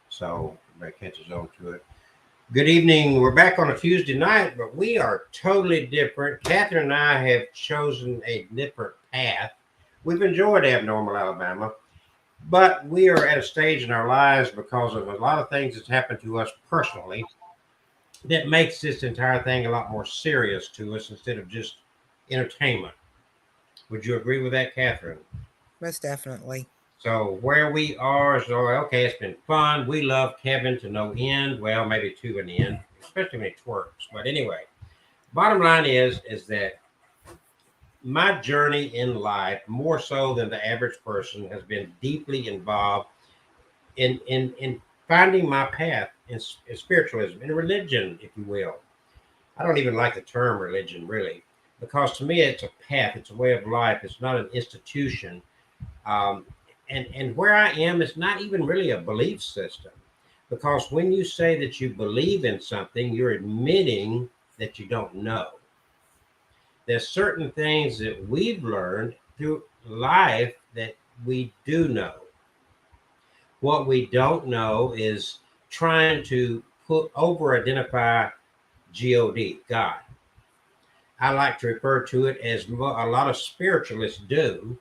so everybody catches on to it. Good evening. We're back on a Tuesday night, but we are totally different. Catherine and I have chosen a different path. We've enjoyed Abnormal Alabama, but we are at a stage in our lives because of a lot of things that's happened to us personally that makes this entire thing a lot more serious to us instead of just entertainment. Would you agree with that, Catherine? Most definitely. So where we are is okay. It's been fun. We love Kevin to no end. Well, maybe to an end, especially when he twerks. But anyway, bottom line is that my journey in life, more so than the average person, has been deeply involved in finding my path in spiritualism, in religion, if you will. I don't even like the term religion really, because to me it's a path, it's a way of life. It's not an institution. Um, and where I am is not even really a belief system, because when you say that you believe in something, you're admitting that you don't know. There's certain things that we've learned through life that we do know. What we don't know is trying to put over identify God, God. I like to refer to it as a lot of spiritualists do,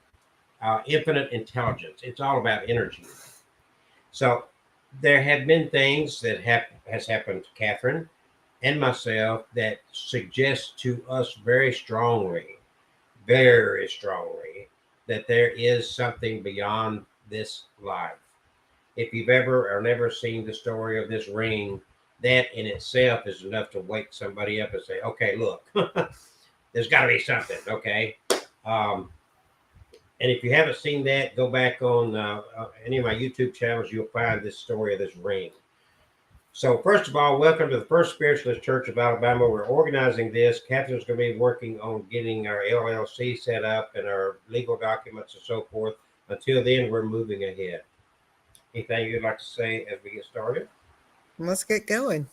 infinite intelligence. It's all about energy. So there have been things that has happened to Catherine and myself that suggest to us very strongly, that there is something beyond this life. If you've ever or never seen the story of this ring, that in itself is enough to wake somebody up and say, okay, look, there's got to be something, okay? Um, and if you haven't seen that, go back on any of my YouTube channels. You'll find this story of this ring. So, first of all, welcome to the First Spiritualist Church of Alabama. We're organizing this. Catherine's going to be working on getting our LLC set up and our legal documents and so forth. Until then, we're moving ahead. Anything you'd like to say as we get started? Let's get going.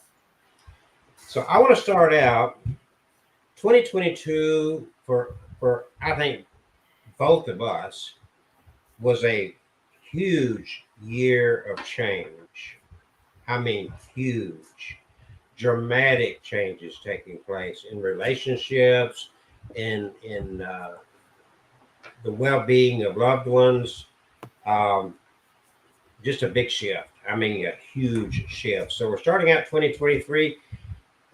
So, I want to start out 2022 for I think both of us was a huge year of change. I mean, huge, dramatic changes taking place in relationships, in the well-being of loved ones. Um, just a big shift. I mean, a huge shift. So we're starting out 2023.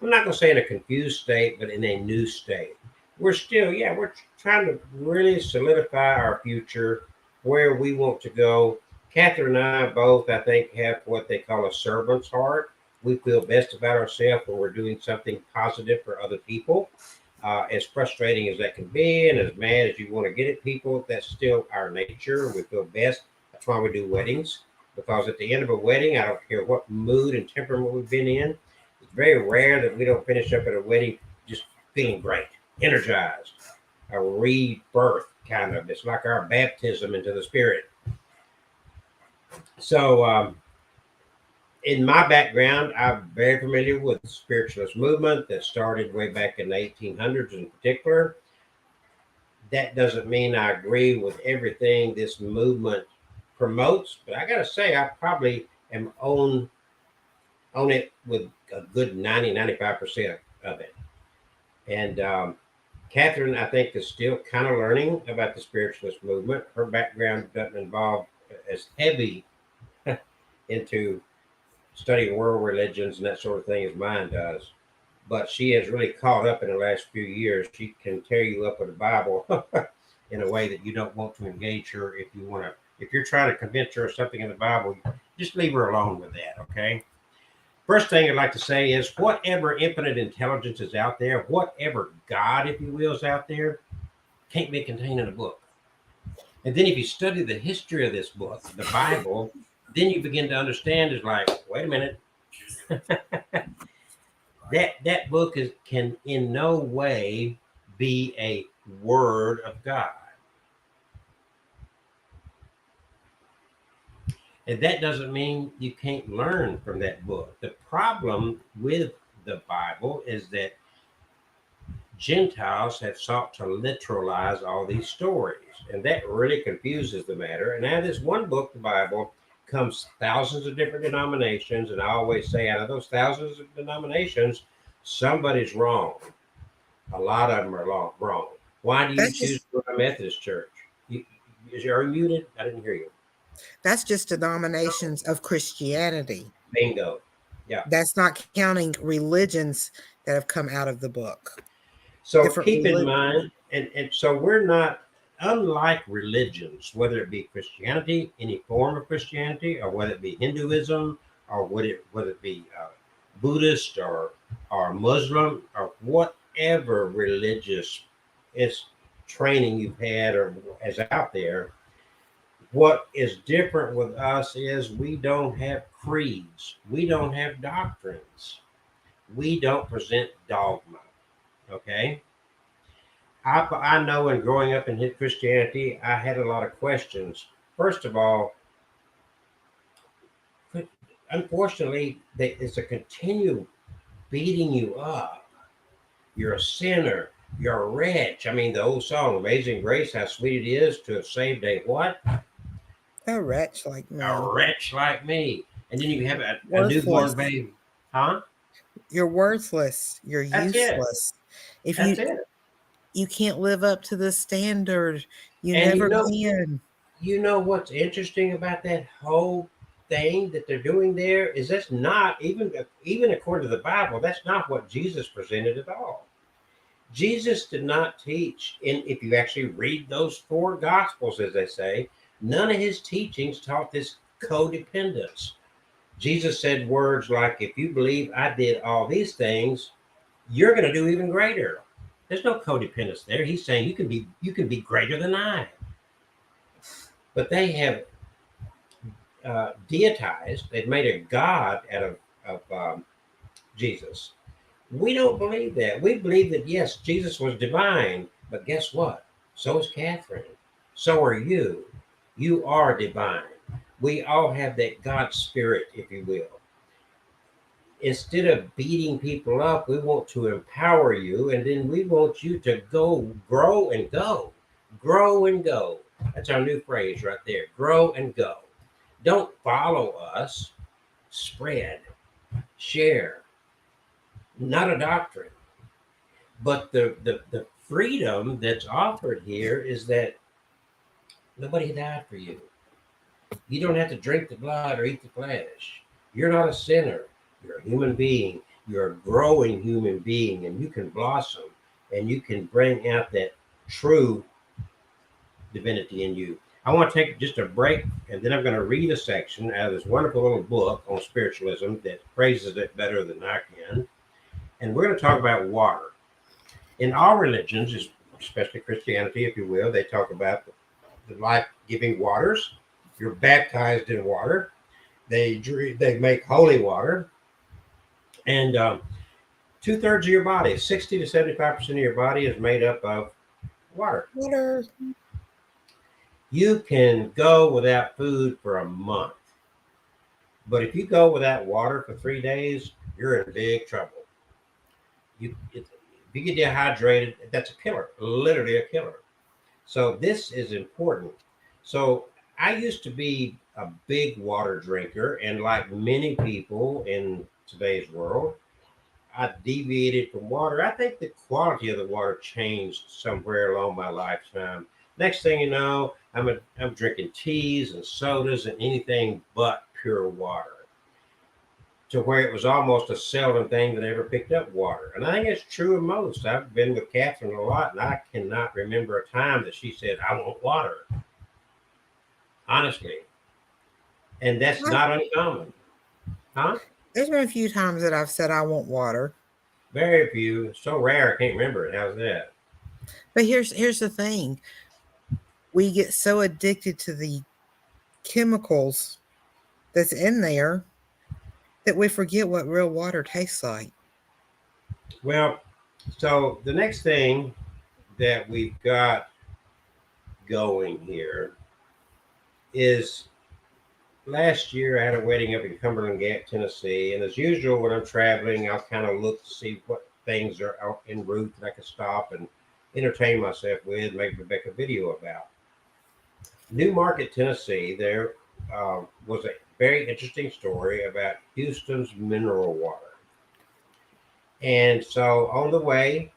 I'm not going to say in a confused state, but in a new state. We're still, yeah, we're trying to really solidify our future, where we want to go. Catherine and I both, I think, have what they call a servant's heart. We feel best about ourselves when we're doing something positive for other people. As frustrating as that can be, and as mad as you want to get at people, that's still our nature. We feel best. That's why we do weddings, because at the end of a wedding, I don't care what mood and temperament we've been in, it's very rare that we don't finish up at a wedding just feeling great, energized, a rebirth kind of. It's like our baptism into the spirit. So, in my background, I'm very familiar with the spiritualist movement that started way back in the 1800s in particular. That doesn't mean I agree with everything this movement promotes, but I got to say, I probably am on it with a good 95% of it. And Catherine, I think, is still kind of learning about the spiritualist movement. Her background doesn't involve as heavy into studying world religions and that sort of thing as mine does. But she has really caught up in the last few years. She can tear you up with the Bible in a way that you don't want to engage her. If you want to, if you're trying to convince her of something in the Bible, just leave her alone with that, okay? First thing I'd like to say is whatever infinite intelligence is out there, whatever God, if you will, is out there, can't be contained in a book. And then if you study the history of this book, the Bible, then you begin to understand is like, wait a minute, that book can in no way be a word of God. And that doesn't mean you can't learn from that book. The problem with the Bible is that Gentiles have sought to literalize all these stories, and that really confuses the matter. And now, this one book, the Bible, comes thousands of different denominations, and I always say, out of those thousands of denominations, somebody's wrong. A lot of them are wrong. Why do you That's choose just to go to a Methodist church? Are you muted? I didn't hear you. that's just denominations of Christianity. Bingo. Yeah. That's not counting religions that have come out of the book. So Different keep in religions. mind, and so we're not unlike religions, whether it be Christianity, any form of Christianity, or whether it be Hinduism, or whether it be Buddhist or Muslim or whatever religious is training you've had or is out there. What is different with us is we don't have creeds, we don't have doctrines, we don't present dogma. Okay. I know in growing up in Christianity, I had a lot of questions. First of all, unfortunately, it's a continual beating you up. You're a sinner. You're a wretch. I mean, the old song, Amazing Grace, how sweet it is to have saved a what? A wretch like me. A wretch like me. And then you have a Worthless. newborn baby. Huh? You're worthless. You're That's it. useless. If That's it. you can't live up to the standard, you And never can. you know what's interesting about that whole thing that they're doing there is that's not even according to the Bible, that's not what Jesus presented at all. Jesus did not teach, and if you actually read those four gospels, as they say, none of his teachings taught this codependence. Jesus said words like, if you believe I did all these things, you're going to do even greater. There's no codependence there. He's saying you can be greater than I. But they have deitized, they've made a god out of Jesus. We don't believe that. We believe that, yes, Jesus was divine, but guess what? So is Catherine. So are you. You are divine. We all have that God spirit, if you will. Instead of beating people up, we want to empower you, and then we want you to go, grow and go. Grow and go. That's our new phrase right there. Grow and go. Don't follow us. Spread. Share. Not a doctrine. But the freedom that's offered here is that nobody died for you. You don't have to drink the blood or eat the flesh. You're not a sinner. You're a human being. You're a growing human being, and you can blossom and you can bring out that true divinity in you. I want to take just a break, and then I'm going to read a section out of this wonderful little book on spiritualism that phrases it better than I can. And we're going to talk about water. In all religions, especially Christianity, if you will, they talk about the life-giving waters. You're baptized in water. They make holy water. And 2/3 of your body, 60 to 75% of your body is made up of water. Water. You can go without food for a month. But if you go without water for 3 days, you're in big trouble. If you get dehydrated, that's a killer, literally a killer. So this is important. So I used to be a big water drinker, and like many people in today's world, I deviated from water. I think the quality of the water changed somewhere along my lifetime. Next thing you know, I'm drinking teas and sodas and anything but pure water, to where it was almost a seldom thing that I ever picked up water. And I think it's true of most. I've been with Catherine a lot, and I cannot remember a time that she said, I want water. Honestly. And that's not uncommon. Huh? There's been a few times that I've said I want water. Very few. So rare, I can't remember it. How's that? But here's the thing. We get so addicted to the chemicals that's in there that we forget what real water tastes like. Well, so the next thing that we've got going here is last year I had a wedding up in Cumberland Gap, Tennessee. And as usual, when I'm traveling, I'll kind of look to see what things are out en route that I can stop and entertain myself with, maybe make a video about. New Market, Tennessee, there was a very interesting story about Houston's mineral water. And so on the way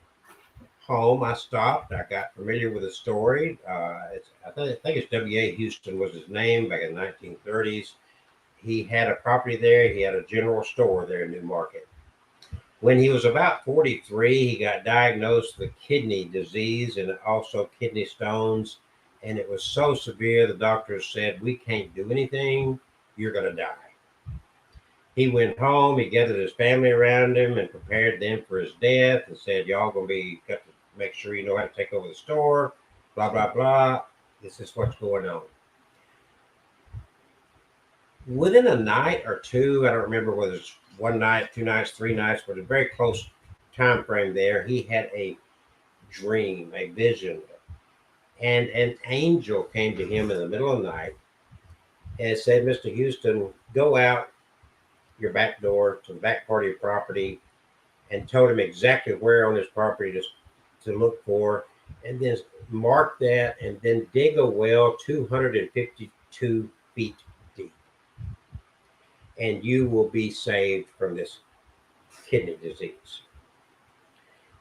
home, I stopped. I got familiar with the story. I think it's W.A. Houston was his name back in the 1930s. He had a property there. He had a general store there in New Market. When he was about 43, he got diagnosed with kidney disease and also kidney stones. And it was so severe, the doctors said, "We can't do anything. You're going to die." He went home, he gathered his family around him and prepared them for his death and said, "Y'all going to be, got to make sure you know how to take over the store, blah, blah, blah. This is what's going on." Within a night or two, I don't remember whether it's one night, 2 nights, 3 nights, but a very close time frame there, he had a dream, a vision, and an angel came to him in the middle of the night and said, "Mr. Houston, go out your back door to the back part of your property," and told him exactly where on his property to look for, and then mark that, and then dig a well 252 feet deep, and you will be saved from this kidney disease.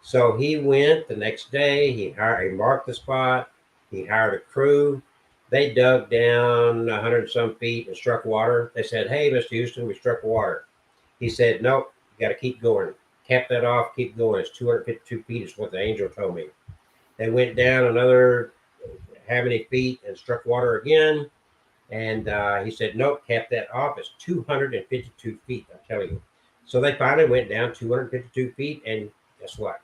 So he went the next day. He marked the spot. He hired a crew. They dug down 100 some feet and struck water. They said, "Hey, Mr. Houston, we struck water." He said, "Nope, you got to keep going. Cap that off, keep going. It's 252 feet is what the angel told me." They went down another how many feet and struck water again. And he said, "Nope, cap that off. It's 252 feet, I'm telling you." So they finally went down 252 feet, and guess what?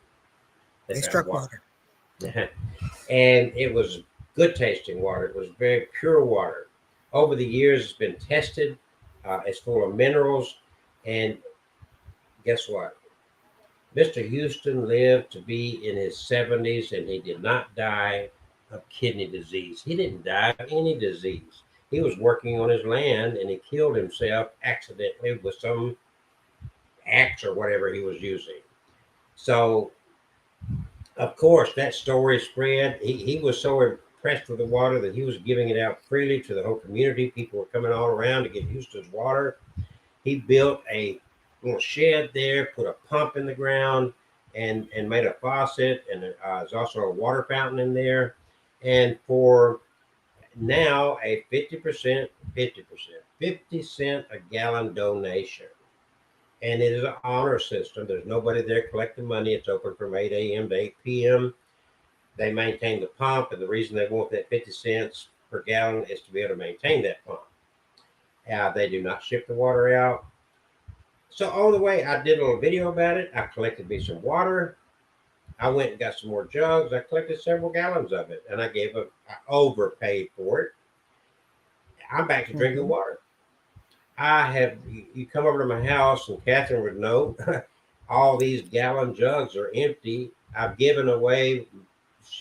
They Found struck water. And it was good tasting water. It was very pure water. Over the years, it's been tested. It's full of minerals. And guess what? Mr. Houston lived to be in his 70s, and he did not die of kidney disease. He didn't die of any disease. He was working on his land, and he killed himself accidentally with some axe or whatever he was using. So, of course, that story spread. He was so impressed with the water that he was giving it out freely to the whole community. People were coming all around to get Houston's water. He built a little shed there, put a pump in the ground, and made a faucet, and there's also a water fountain in there. And for now, a 50%, 50 cent a gallon donation. And it is an honor system. There's nobody there collecting money. It's open from 8 a.m. to 8 p.m. They maintain the pump, and the reason they want that 50 cents per gallon is to be able to maintain that pump. They do not ship the water out. So on the way, I did a little video about it. I collected me some water. I went and got some more jugs. I collected several gallons of it, and I overpaid for it. I'm back to drinking water. You come over to my house, and Catherine would know all these gallon jugs are empty. I've given away,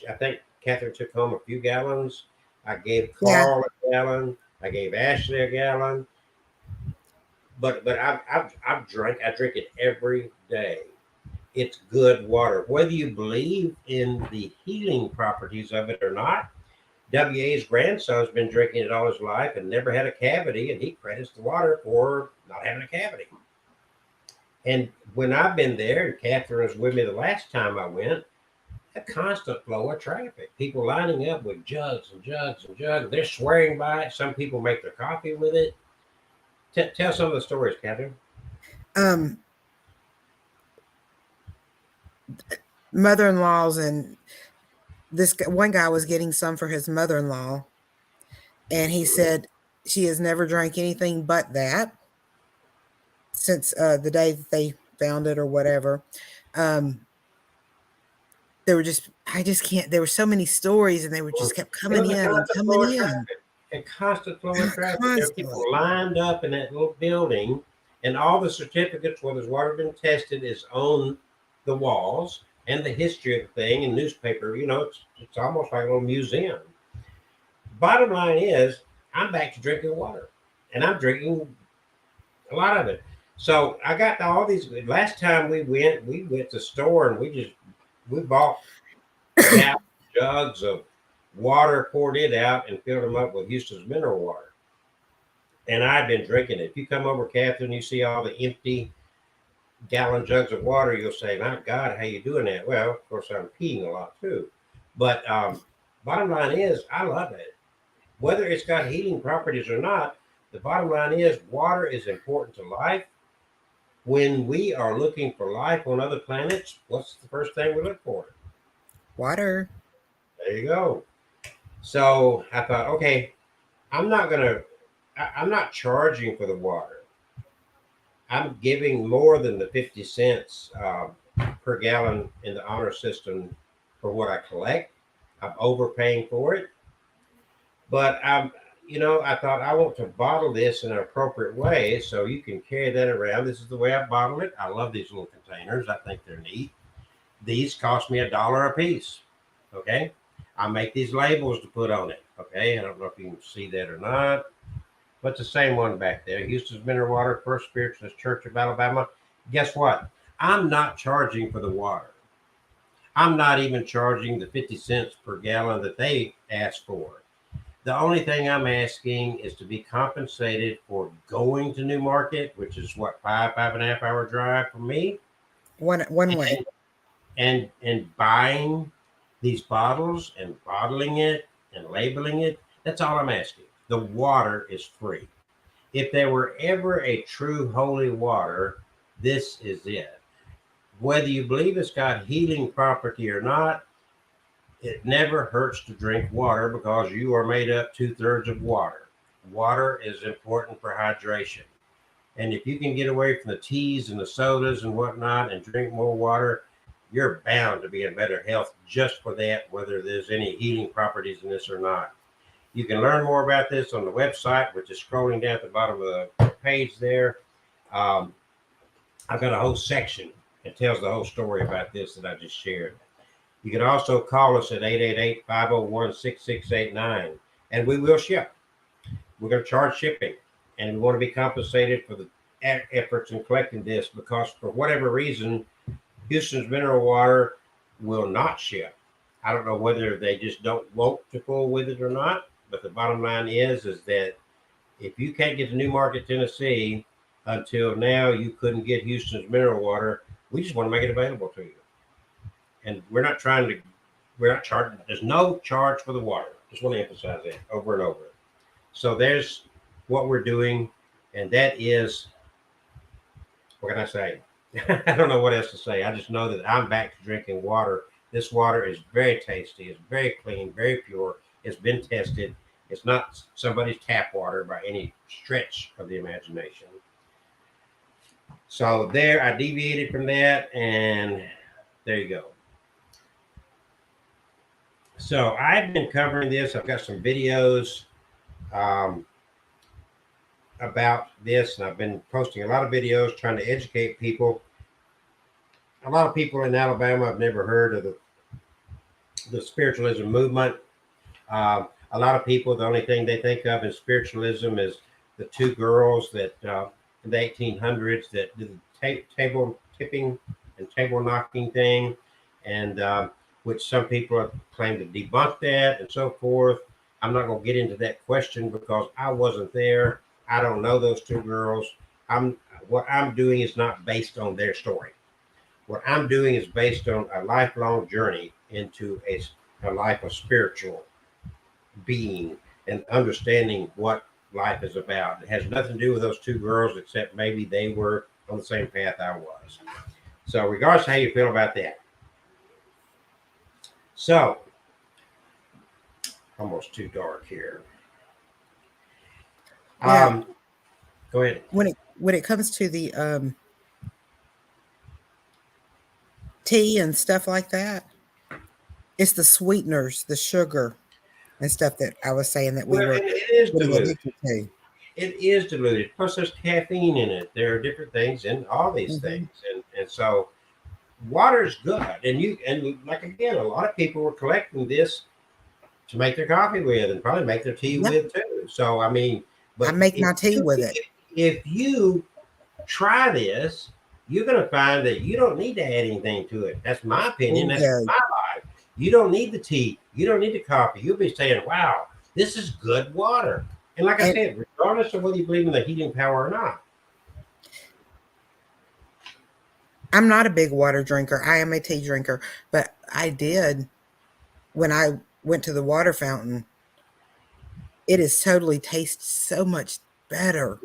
I think Catherine took home a few gallons. I gave Carl a gallon. I gave Ashley a gallon. But I've drank. I drink it every day. It's good water. Whether you believe in the healing properties of it or not, WA's grandson's been drinking it all his life and never had a cavity, and he credits the water for not having a cavity. And when I've been there, and Catherine was with me the last time I went, a constant flow of traffic. People lining up with jugs and jugs and jugs. They're swearing by it. Some people make their coffee with it. Tell some of the stories, Catherine. Mother-in-laws, and this one guy was getting some for his mother-in-law, and he said she has never drank anything but that since the day that they found it or whatever. There were I just can't. There were so many stories, and they were just kept coming in and coming in. A constant flow of traffic. Constantly. There were people lined up in that little building, and all the certificates where there's water been tested is on the walls, and the history of the thing and newspaper. It's almost like a little museum. Bottom line is, I'm back to drinking water, and I'm drinking a lot of it. So I got all these. Last time we went to the store, and we bought jugs of water, poured it out, and filled them up with Houston's mineral water. And I've been drinking it. If you come over, Catherine, you see all the empty gallon jugs of water, you'll say, "My God, how you doing that?" Well, of course, I'm peeing a lot too. But bottom line is, I love it. Whether it's got healing properties or not, the bottom line is water is important to life. When we are looking for life on other planets, what's the first thing we look for? Water. There you go. So I thought, okay, I'm not gonna, I'm not charging for the water. I'm giving more than the 50 cents per gallon in the honor system for what I collect. I'm overpaying for it, but I thought I want to bottle this in an appropriate way so you can carry that around. This is the way I bottle it. I love these little containers. I think they're neat. These cost me $1 a piece. Okay. I make these labels to put on it. Okay. I don't know if you can see that or not, but the same one back there. Houston's Mineral Water, First Spiritualist Church of Alabama. Guess what? I'm not charging for the water. I'm not even charging the 50 cents per gallon that they ask for. The only thing I'm asking is to be compensated for going to New Market, which is what, 5.5 hour drive for me, One way. and buying these bottles and bottling it and labeling it. That's all I'm asking. The water is free. If there were ever a true holy water, this is it. Whether you believe it's got healing property or not, it never hurts to drink water because you are made up 2/3 of water. Water is important for hydration. And if you can get away from the teas and the sodas and whatnot and drink more water, you're bound to be in better health just for that, whether there's any healing properties in this or not. You can learn more about this on the website, which is scrolling down at the bottom of the page there. Um, I've got a whole section that tells the whole story about this that I just shared. You can also call us at 888-501-6689, and we will ship. We're going to charge shipping, and we want to be compensated for the efforts in collecting this because for whatever reason, Houston's Mineral Water will not ship. I don't know whether they just don't want to pull with it or not, but the bottom line is that if you can't get to New Market, Tennessee, until now you couldn't get Houston's Mineral Water, we just want to make it available to you. And we're not charging, there's no charge for the water. Just want to emphasize that over and over. So there's what we're doing, and that is, what can I say? I don't know what else to say. I just know that I'm back to drinking water. This water is very tasty. It's very clean, very pure. It's been tested. It's not somebody's tap water by any stretch of the imagination. So there, I deviated from that, and there you go. So I've been covering this. I've got some videos about this, and I've been posting a lot of videos trying to educate people. A lot of people in Alabama have never heard of the spiritualism movement. A lot of people, the only thing they think of in spiritualism is the two girls that in the 1800s that did the table tipping and table knocking thing, and which some people have claimed to debunk that and so forth. I'm not going to get into that question because I wasn't there. I don't know those two girls. What I'm doing is not based on their story. What I'm doing is based on a lifelong journey into a life of spiritual being and understanding what life is about. It has nothing to do with those two girls, except maybe they were on the same path I was. So regardless of how you feel about that. So, almost too dark here. Yeah. Go ahead. When it comes to the tea and stuff like that, it's the sweeteners, the sugar and stuff that I was saying that we were it is diluted. addicted to. It is diluted. Plus, there's caffeine in it. There are different things in all these things, and so water is good. And like again, a lot of people were collecting this to make their coffee with, and probably make their tea with too. So I mean, but I make my tea with it. If you try this, you're going to find that you don't need to add anything to it. That's my opinion. That's my life. You don't need the tea. You don't need the coffee. You'll be saying, wow, this is good water. And like I said, regardless of whether you believe in the healing power or not. I'm not a big water drinker. I am a tea drinker, but I did when I went to the water fountain. It is totally tastes so much better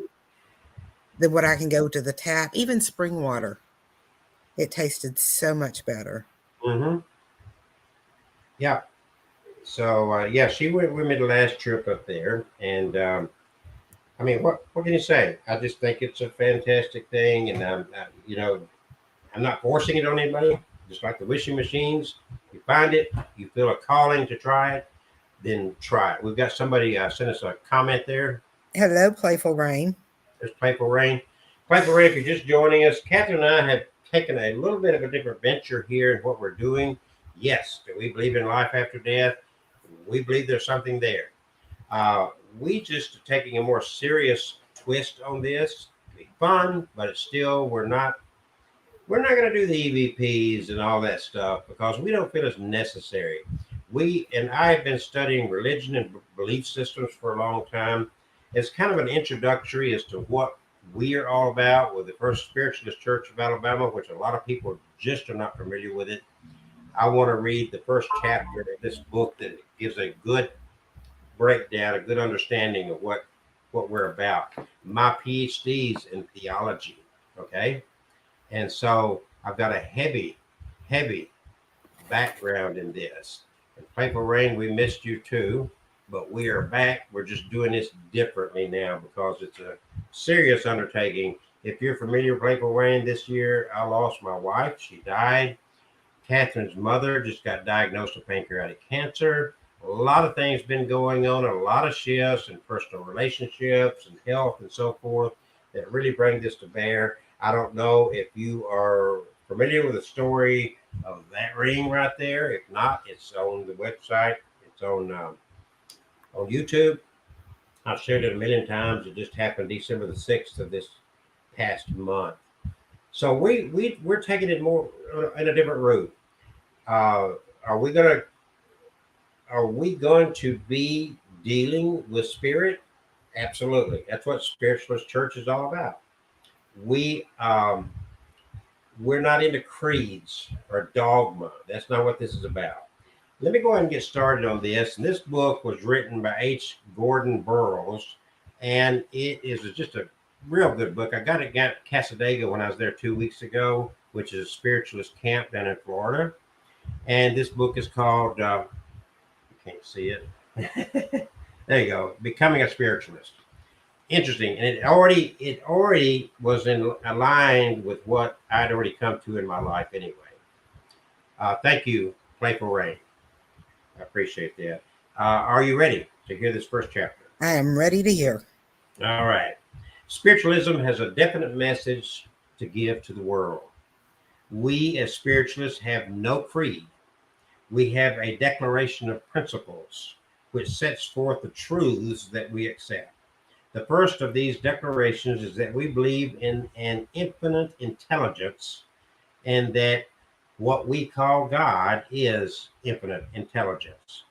than what I can go to the tap. Even spring water, it tasted so much better. Mm-hmm. Yeah. So yeah, she went with me the last trip up there, and I mean, what can you say? I just think it's a fantastic thing, and you know, I'm not forcing it on anybody. Just like the wishing machines, you find it, you feel a calling to try it, then try it. We've got somebody sent us a comment there. Hello, Playful Rain. There's Playful Rain. Playful Rain, if you're just joining us, Catherine and I have taken a little bit of a different venture here in what we're doing. Yes, do we believe in life after death? We believe there's something there. Uh, we just are taking a more serious twist on this. It'll be fun, but it's still we're not going to do the EVPs and all that stuff because we don't feel it's necessary. We and I have been studying religion and belief systems for a long time. It's kind of an introductory as to what we are all about with the First Spiritualist Church of Alabama, which a lot of people just are not familiar with it. I want to read the first chapter of this book that gives a good breakdown, a good understanding of what we're about. My PhD's in theology, okay? And so I've got a heavy background in this. And Playful Rain, we missed you too, but we are back. We're just doing this differently now because it's a serious undertaking. If you're familiar with Playful Rain, this year I lost my wife. She died. Catherine's mother just got diagnosed with pancreatic cancer. A lot of things been going on, a lot of shifts in personal relationships and health and so forth that really bring this to bear. I don't know if you are familiar with the story of that ring right there. If not, it's on the website. It's on YouTube. I've shared it a million times. It just happened December the 6th of this past month. So we're taking it more in a different route. Uh, are we gonna are we going to be dealing with spirit? Absolutely. That's what Spiritualist Church is all about. We we're not into creeds or dogma. That's not what this is about. Let me go ahead and get started on this. And this book was written by H. Gordon Burroughs, and it is just a real good book. I got it at Casadega when I was there 2 weeks ago, which is a spiritualist camp down in Florida. And this book is called, you can't see it. There you go, Becoming a Spiritualist. Interesting, and it already was in aligned with what I'd already come to in my life anyway. Thank you, Playful Rain. I appreciate that. Are you ready to hear this first chapter? I am ready to hear. All right. Spiritualism has a definite message to give to the world. We as spiritualists have no creed. We have a declaration of principles which sets forth the truths that we accept. The first of these declarations is that we believe in an infinite intelligence and that what we call God is infinite intelligence.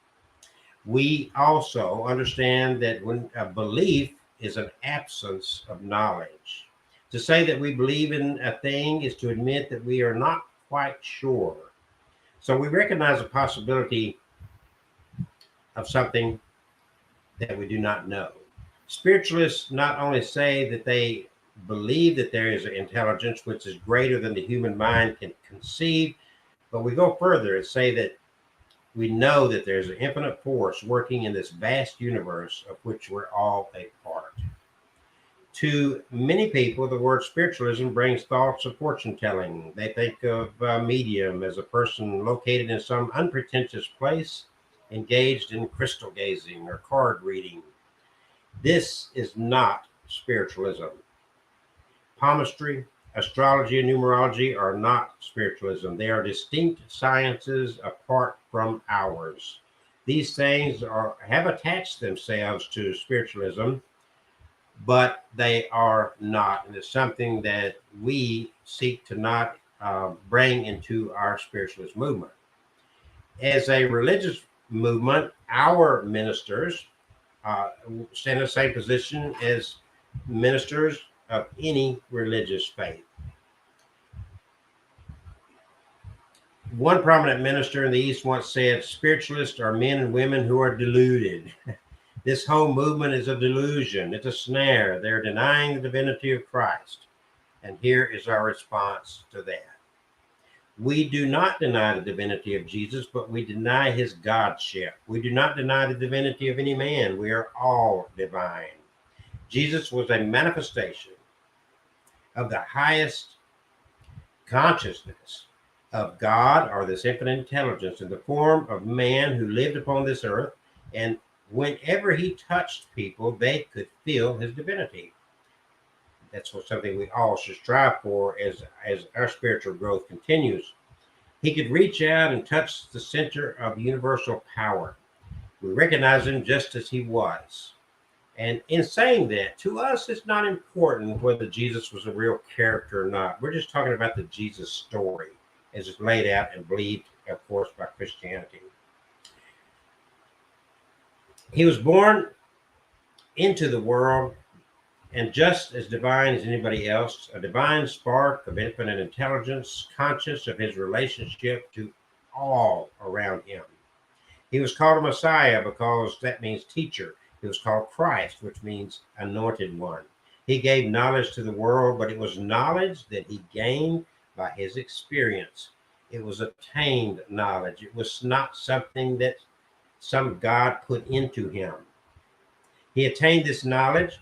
We also understand that when a belief is an absence of knowledge. To say that we believe in a thing is to admit that we are not quite sure. So we recognize the possibility of something that we do not know. Spiritualists not only say that they believe that there is an intelligence which is greater than the human mind can conceive, but we go further and say that we know that there's an infinite force working in this vast universe of which we're all a part. To many people, the word spiritualism brings thoughts of fortune telling. They think of a medium as a person located in some unpretentious place, engaged in crystal gazing or card reading. This is not spiritualism. Palmistry, astrology, and numerology are not spiritualism. They are distinct sciences apart from ours. These things have attached themselves to spiritualism, but they are not. And it's something that we seek to not bring into our spiritualist movement. As a religious movement, our ministers stand in the same position as ministers of any religious faith. One prominent minister in the East once said, spiritualists are men and women who are deluded. This whole movement is a delusion. It's a snare. They're denying the divinity of Christ. And here is our response to that. We do not deny the divinity of Jesus, but we deny his godship. We do not deny the divinity of any man. We are all divine. Jesus was a manifestation of the highest consciousness of God, or this infinite intelligence, in the form of man who lived upon this earth. And whenever he touched people, they could feel his divinity. That's something we all should strive for as our spiritual growth continues. He could reach out and touch the center of universal power. We recognize him just as he was. And in saying that, to us, it's not important whether Jesus was a real character or not. We're just talking about the Jesus story as it's laid out and believed, of course, by Christianity. He was born into the world, and just as divine as anybody else, a divine spark of infinite intelligence, conscious of his relationship to all around him. He was called a Messiah because that means teacher. He was called Christ, which means anointed one. He gave knowledge to the world, but it was knowledge that he gained by his experience. It was attained knowledge. It was not something that some God put into him. He attained this knowledge,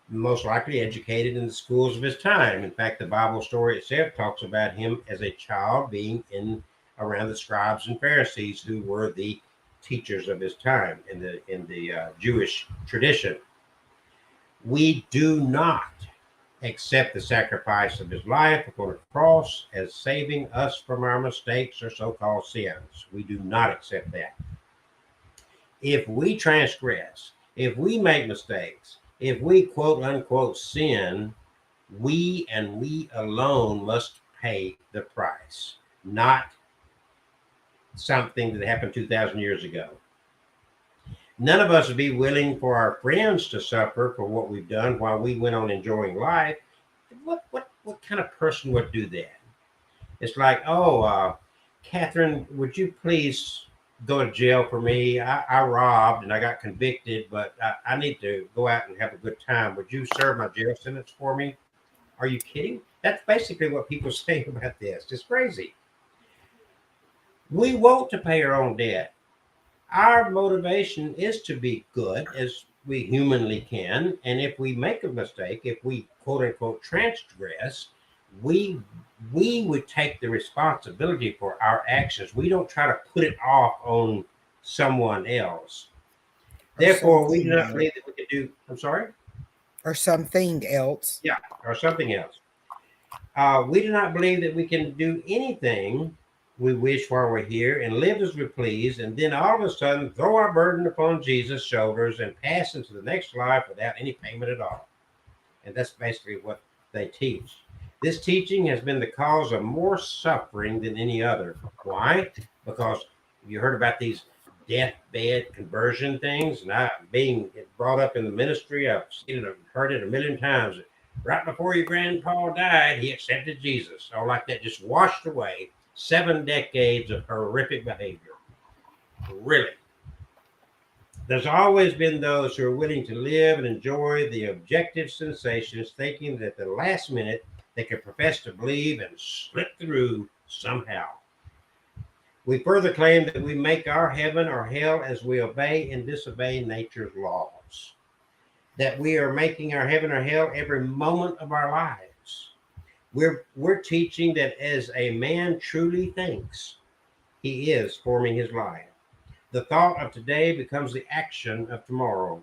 most likely educated in the schools of his time. In fact, the Bible story itself talks about him as a child being in around the scribes and Pharisees, who were the teachers of his time in the Jewish tradition. We do not accept the sacrifice of his life upon a cross as saving us from our mistakes or so-called sins. We do not accept that. If we transgress, if we make mistakes, if we quote unquote sin, we and we alone must pay the price, not something that happened 2,000 years ago. None of us would be willing for our friends to suffer for what we've done while we went on enjoying life. What kind of person would do that? It's like, Catherine, would you please go to jail for me? I robbed and I got convicted, but I need to go out and have a good time. Would you serve my jail sentence for me? Are you kidding? That's basically what people say about this. It's crazy. We want to pay our own debt. Our motivation is to be good as we humanly can. And if we make a mistake, if we quote unquote transgress, we would take the responsibility for our actions. We don't try to put it off on someone else. Therefore, we do not believe that we could do, I'm sorry? Or something else. Yeah, or something else. We do not believe that we can do anything we wish while we're here and live as we please, and then all of a sudden throw our burden upon Jesus' shoulders and pass into the next life without any payment at all. And that's basically what they teach. This teaching has been the cause of more suffering than any other. Why? Because you heard about these deathbed conversion things, and I being brought up in the ministry, I've seen it and heard it a million times. Right before your grandpa died, he accepted Jesus. All like that, just washed away 7 decades of horrific behavior. Really. There's always been those who are willing to live and enjoy the objective sensations, thinking that at the last minute they can profess to believe and slip through somehow. We further claim that we make our heaven or hell as we obey and disobey nature's laws. That we are making our heaven or hell every moment of our lives. We're teaching that as a man truly thinks, he is forming his life. The thought of today becomes the action of tomorrow.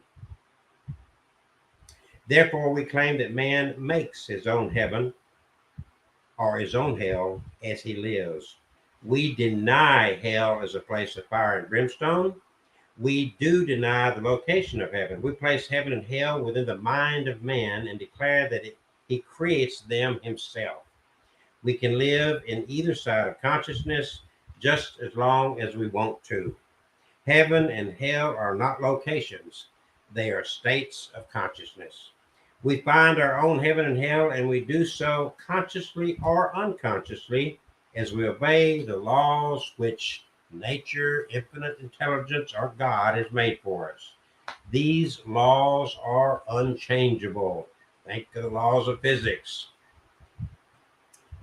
Therefore, we claim that man makes his own heaven or his own hell as he lives. We deny hell as a place of fire and brimstone. We do deny the location of heaven. We place heaven and hell within the mind of man and declare that he creates them himself. We can live in either side of consciousness just as long as we want to. Heaven and hell are not locations. They are states of consciousness. We find our own heaven and hell, and we do so consciously or unconsciously as we obey the laws which nature, infinite intelligence, or God has made for us. These laws are unchangeable. Think of the laws of physics.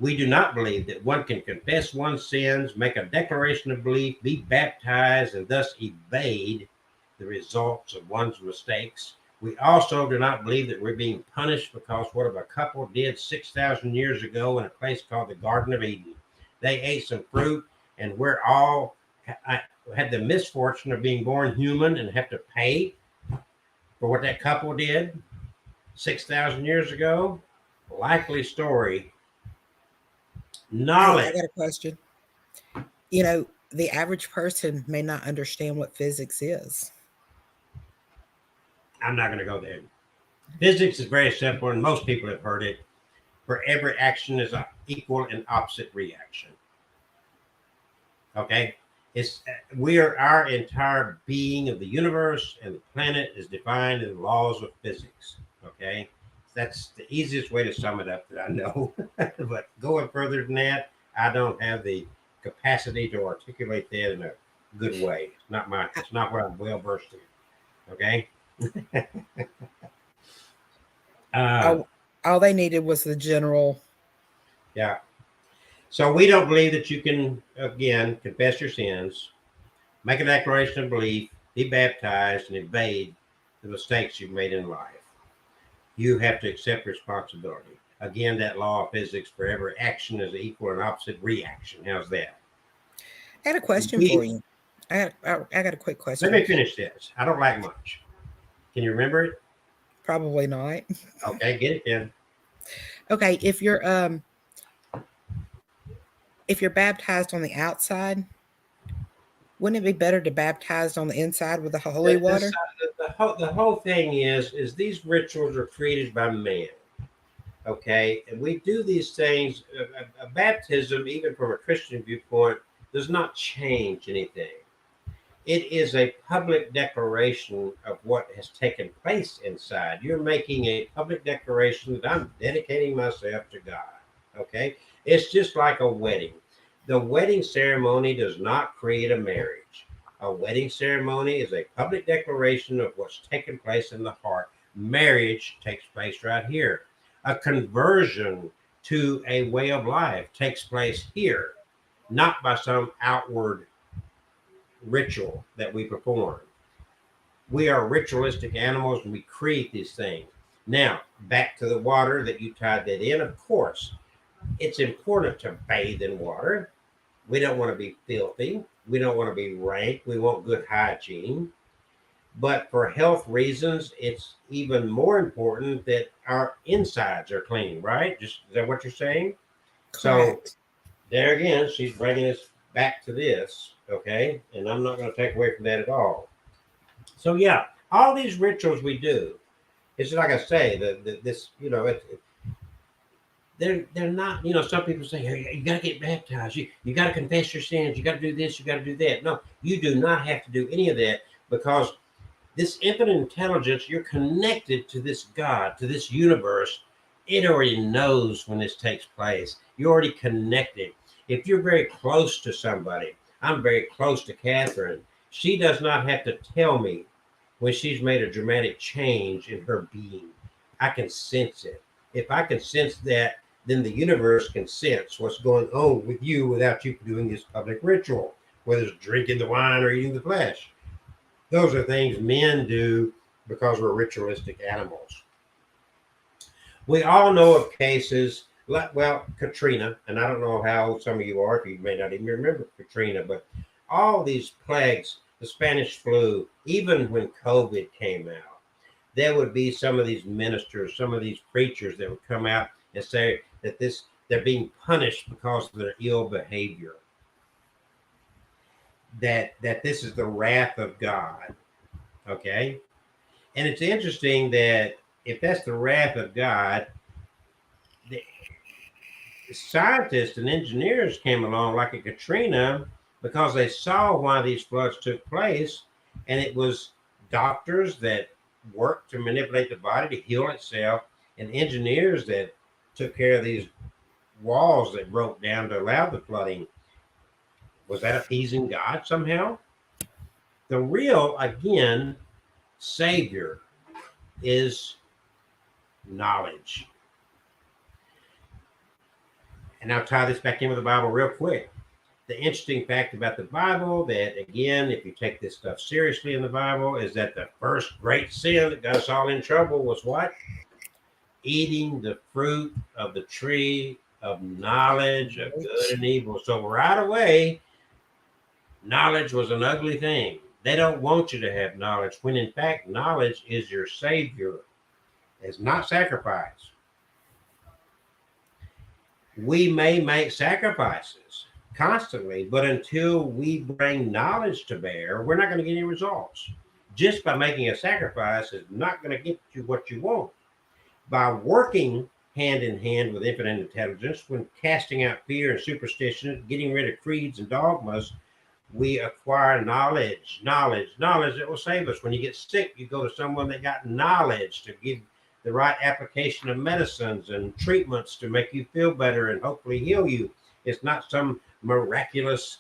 We do not believe that one can confess one's sins, make a declaration of belief, be baptized, and thus evade the results of one's mistakes. We also do not believe that we're being punished because what if a couple did 6,000 years ago in a place called the Garden of Eden? They ate some fruit, and we're all had the misfortune of being born human and have to pay for what that couple did 6,000 years ago. Likely story. Knowledge. I got a question. The average person may not understand what physics is. I'm not going to go there. Physics is very simple, and most people have heard it. For every action is an equal and opposite reaction. Okay, our entire being of the universe and the planet is defined in the laws of physics. Okay, that's the easiest way to sum it up that I know. But going further than that, I don't have the capacity to articulate that in a good way. It's not what I'm well versed in. Okay. All they needed was the general. Yeah. So we don't believe that you can, again, confess your sins, make a declaration of belief, be baptized, and evade the mistakes you've made in life. You have to accept responsibility. Again, that law of physics, for every action is equal and opposite reaction. How's that? I had a question for you. I got a quick question. Let me finish this. I don't like much. Can you remember it? Probably not. Okay, get it then. Okay, if you're baptized on the outside, wouldn't it be better to baptize on the inside with the holy water? The whole thing is these rituals are created by man. Okay, and we do these things. A baptism, even from a Christian viewpoint, does not change anything. It is a public declaration of what has taken place inside. You're making a public declaration that I'm dedicating myself to God. Okay, it's just like a wedding. The wedding ceremony does not create a marriage. A wedding ceremony is a public declaration of what's taken place in the heart. Marriage takes place right here. A conversion to a way of life takes place here, not by some outward ritual that we perform. We are ritualistic animals and we create these things. Now, back to the water that you tied that in. Of course, it's important to bathe in water. We don't want to be filthy. We don't want to be rank. We want good hygiene. But for health reasons, it's even more important that our insides are clean, right? Is that what you're saying? Correct. So there again, she's bringing us back to this, okay? And I'm not going to take away from that at all. So yeah, all these rituals we do, it's like I say, this, they're not, some people say, hey, you got to get baptized. You got to confess your sins. You got to do this. You got to do that. No, you do not have to do any of that, because this infinite intelligence, you're connected to this God, to this universe. It already knows when this takes place. You're already connected. If you're very close to somebody, I'm very close to Catherine. She does not have to tell me when she's made a dramatic change in her being. I can sense it. If I can sense that, then the universe can sense what's going on with you without you doing this public ritual, whether it's drinking the wine or eating the flesh. Those are things men do because we're ritualistic animals. We all know of cases like, Katrina, and I don't know how old some of you are, if you may not even remember Katrina, but all these plagues, the Spanish flu, even when COVID came out, there would be some of these ministers, some of these preachers that would come out and say that they're being punished because of their ill behavior. That this is the wrath of God. Okay. And it's interesting that if that's the wrath of God, the scientists and engineers came along like a Katrina because they saw why these floods took place. And it was doctors that work to manipulate the body to heal itself, and engineers that took care of these walls that broke down to allow the flooding. Was that appeasing God somehow? The real, again, savior is knowledge. And I'll tie this back in with the Bible real quick. The interesting fact about the Bible, that again, if you take this stuff seriously in the Bible, is that the first great sin that got us all in trouble was what? Eating the fruit of the tree of knowledge of good and evil. So right away, knowledge was an ugly thing. They don't want you to have knowledge, when in fact, knowledge is your savior. It's not sacrifice. We may make sacrifices constantly, but until we bring knowledge to bear, we're not going to get any results. Just by making a sacrifice is not going to get you what you want. By working hand in hand with infinite intelligence, when casting out fear and superstition, getting rid of creeds and dogmas, we acquire knowledge that will save us. When you get sick, you go to someone that got knowledge to give the right application of medicines and treatments to make you feel better and hopefully heal you. It's not some miraculous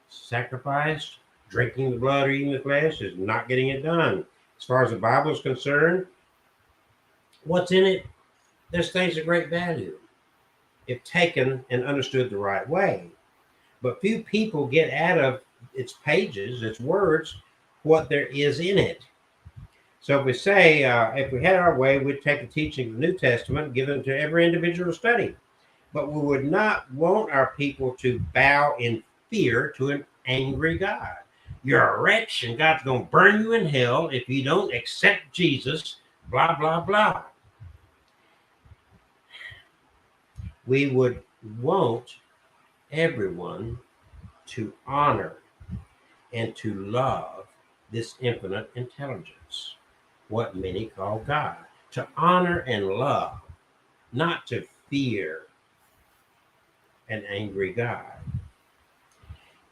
sacrifice. Drinking the blood or eating the flesh is not getting it done. As far as the Bible is concerned, what's in it? There's things of great value if taken and understood the right way. But few people get out of its pages, its words, what there is in it. So if we say, if we had our way, we'd take the teaching of the New Testament and give them to every individual to study. But we would not want our people to bow in fear to an angry God. You're a wretch and God's going to burn you in hell if you don't accept Jesus, blah, blah, blah. We would want everyone to honor and to love this infinite intelligence, what many call God. To honor and love, not to fear an angry God.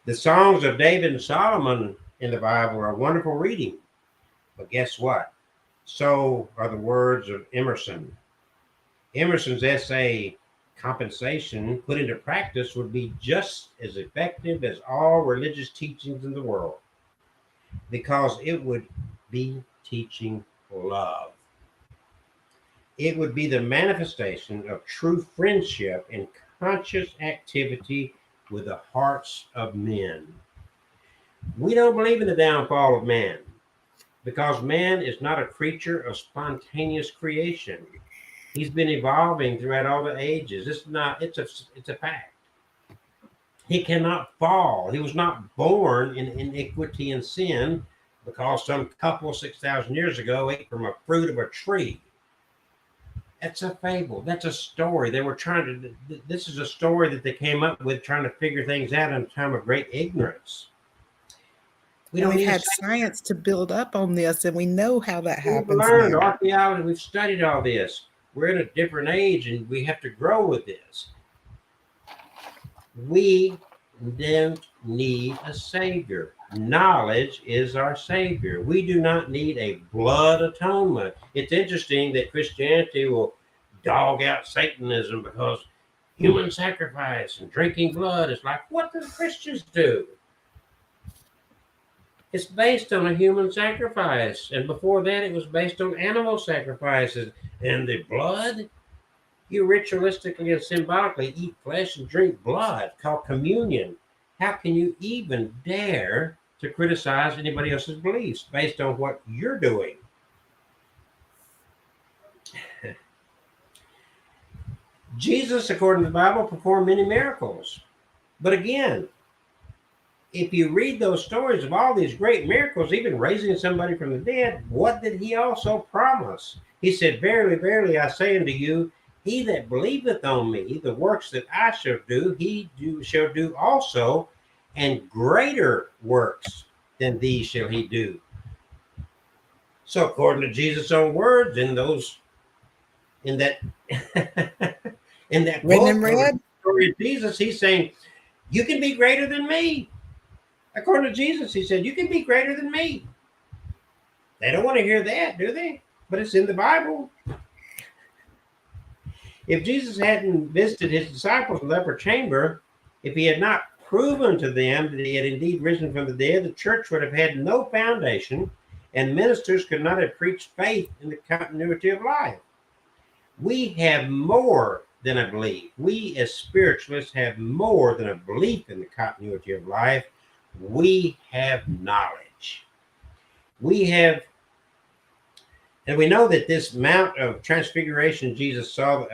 The songs of David and Solomon in the Bible are wonderful reading. But guess what? So are the words of Emerson. Emerson's essay, Compensation, put into practice, would be just as effective as all religious teachings in the world, because it would be teaching love. It would be the manifestation of true friendship and conscious activity with the hearts of men. We don't believe in the downfall of man, because man is not a creature of spontaneous creation. He's been evolving throughout all the ages. It's a fact. He cannot fall. He was not born in iniquity and sin because some couple 6,000 years ago ate from a fruit of a tree. That's a fable. That's a story. They were this is a story that they came up with trying to figure things out in a time of great ignorance. We've had science to build up on this, and we know how that happens. We've learned archaeology. We've studied all this. We're in a different age, and we have to grow with this. We don't need a savior. Knowledge is our savior. We do not need a blood atonement. It's interesting that Christianity will dog out Satanism because human sacrifice and drinking blood is like, what do Christians do? It's based on a human sacrifice. And before that, it was based on animal sacrifices. And the blood, you ritualistically and symbolically eat flesh and drink blood, called communion. How can you even dare to criticize anybody else's beliefs based on what you're doing? Jesus, according to the Bible, performed many miracles. But again, if you read those stories of all these great miracles, even raising somebody from the dead, what did he also promise? He said, verily, verily, I say unto you, he that believeth on me, the works that I shall do, shall do also, and greater works than these shall he do. So according to Jesus' own words, in that story of Jesus, he's saying, you can be greater than me. According to Jesus, he said, you can be greater than me. They don't want to hear that, do they? But it's in the Bible. If Jesus hadn't visited his disciples in the upper chamber, if he had not proven to them that he had indeed risen from the dead, the church would have had no foundation, and ministers could not have preached faith in the continuity of life. We have more than a belief. We as spiritualists have more than a belief in the continuity of life. We have knowledge. We have, and we know that this Mount of Transfiguration Jesus saw,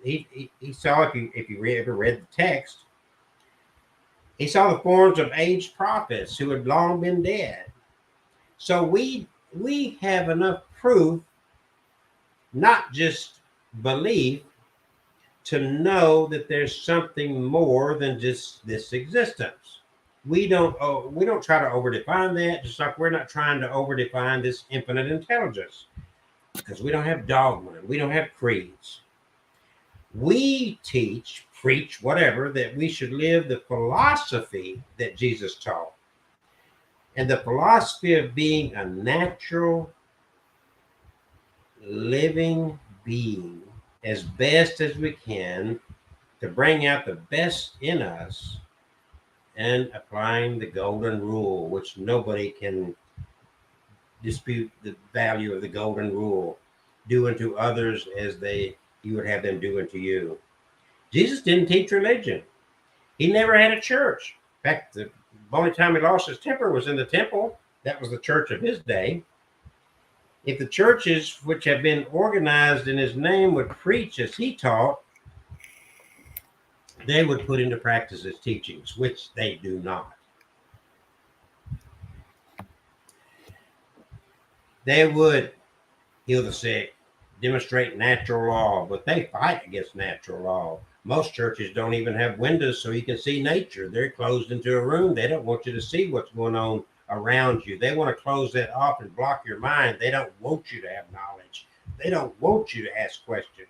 he saw, if you ever read the text, he saw the forms of aged prophets who had long been dead. So we have enough proof, not just belief, to know that there's something more than just this existence. We don't try to overdefine that, just like we're not trying to overdefine this infinite intelligence, because we don't have dogma, we don't have creeds. We teach, preach, whatever, that we should live the philosophy that Jesus taught. And the philosophy of being a natural, living being as best as we can to bring out the best in us, and applying the golden rule, which nobody can dispute the value of the golden rule. Do unto others as you would have them do unto you. Jesus didn't teach religion. He never had a church. In fact, the only time he lost his temper was in the temple. That was the church of his day. If the churches which have been organized in his name would preach as he taught, they would put into practice his teachings, which they do not. They would heal the sick, demonstrate natural law, but they fight against natural law. Most churches don't even have windows so you can see nature. They're closed into a room. They don't want you to see what's going on around you. They want to close that off and block your mind. They don't want you to have knowledge. They don't want you to ask questions.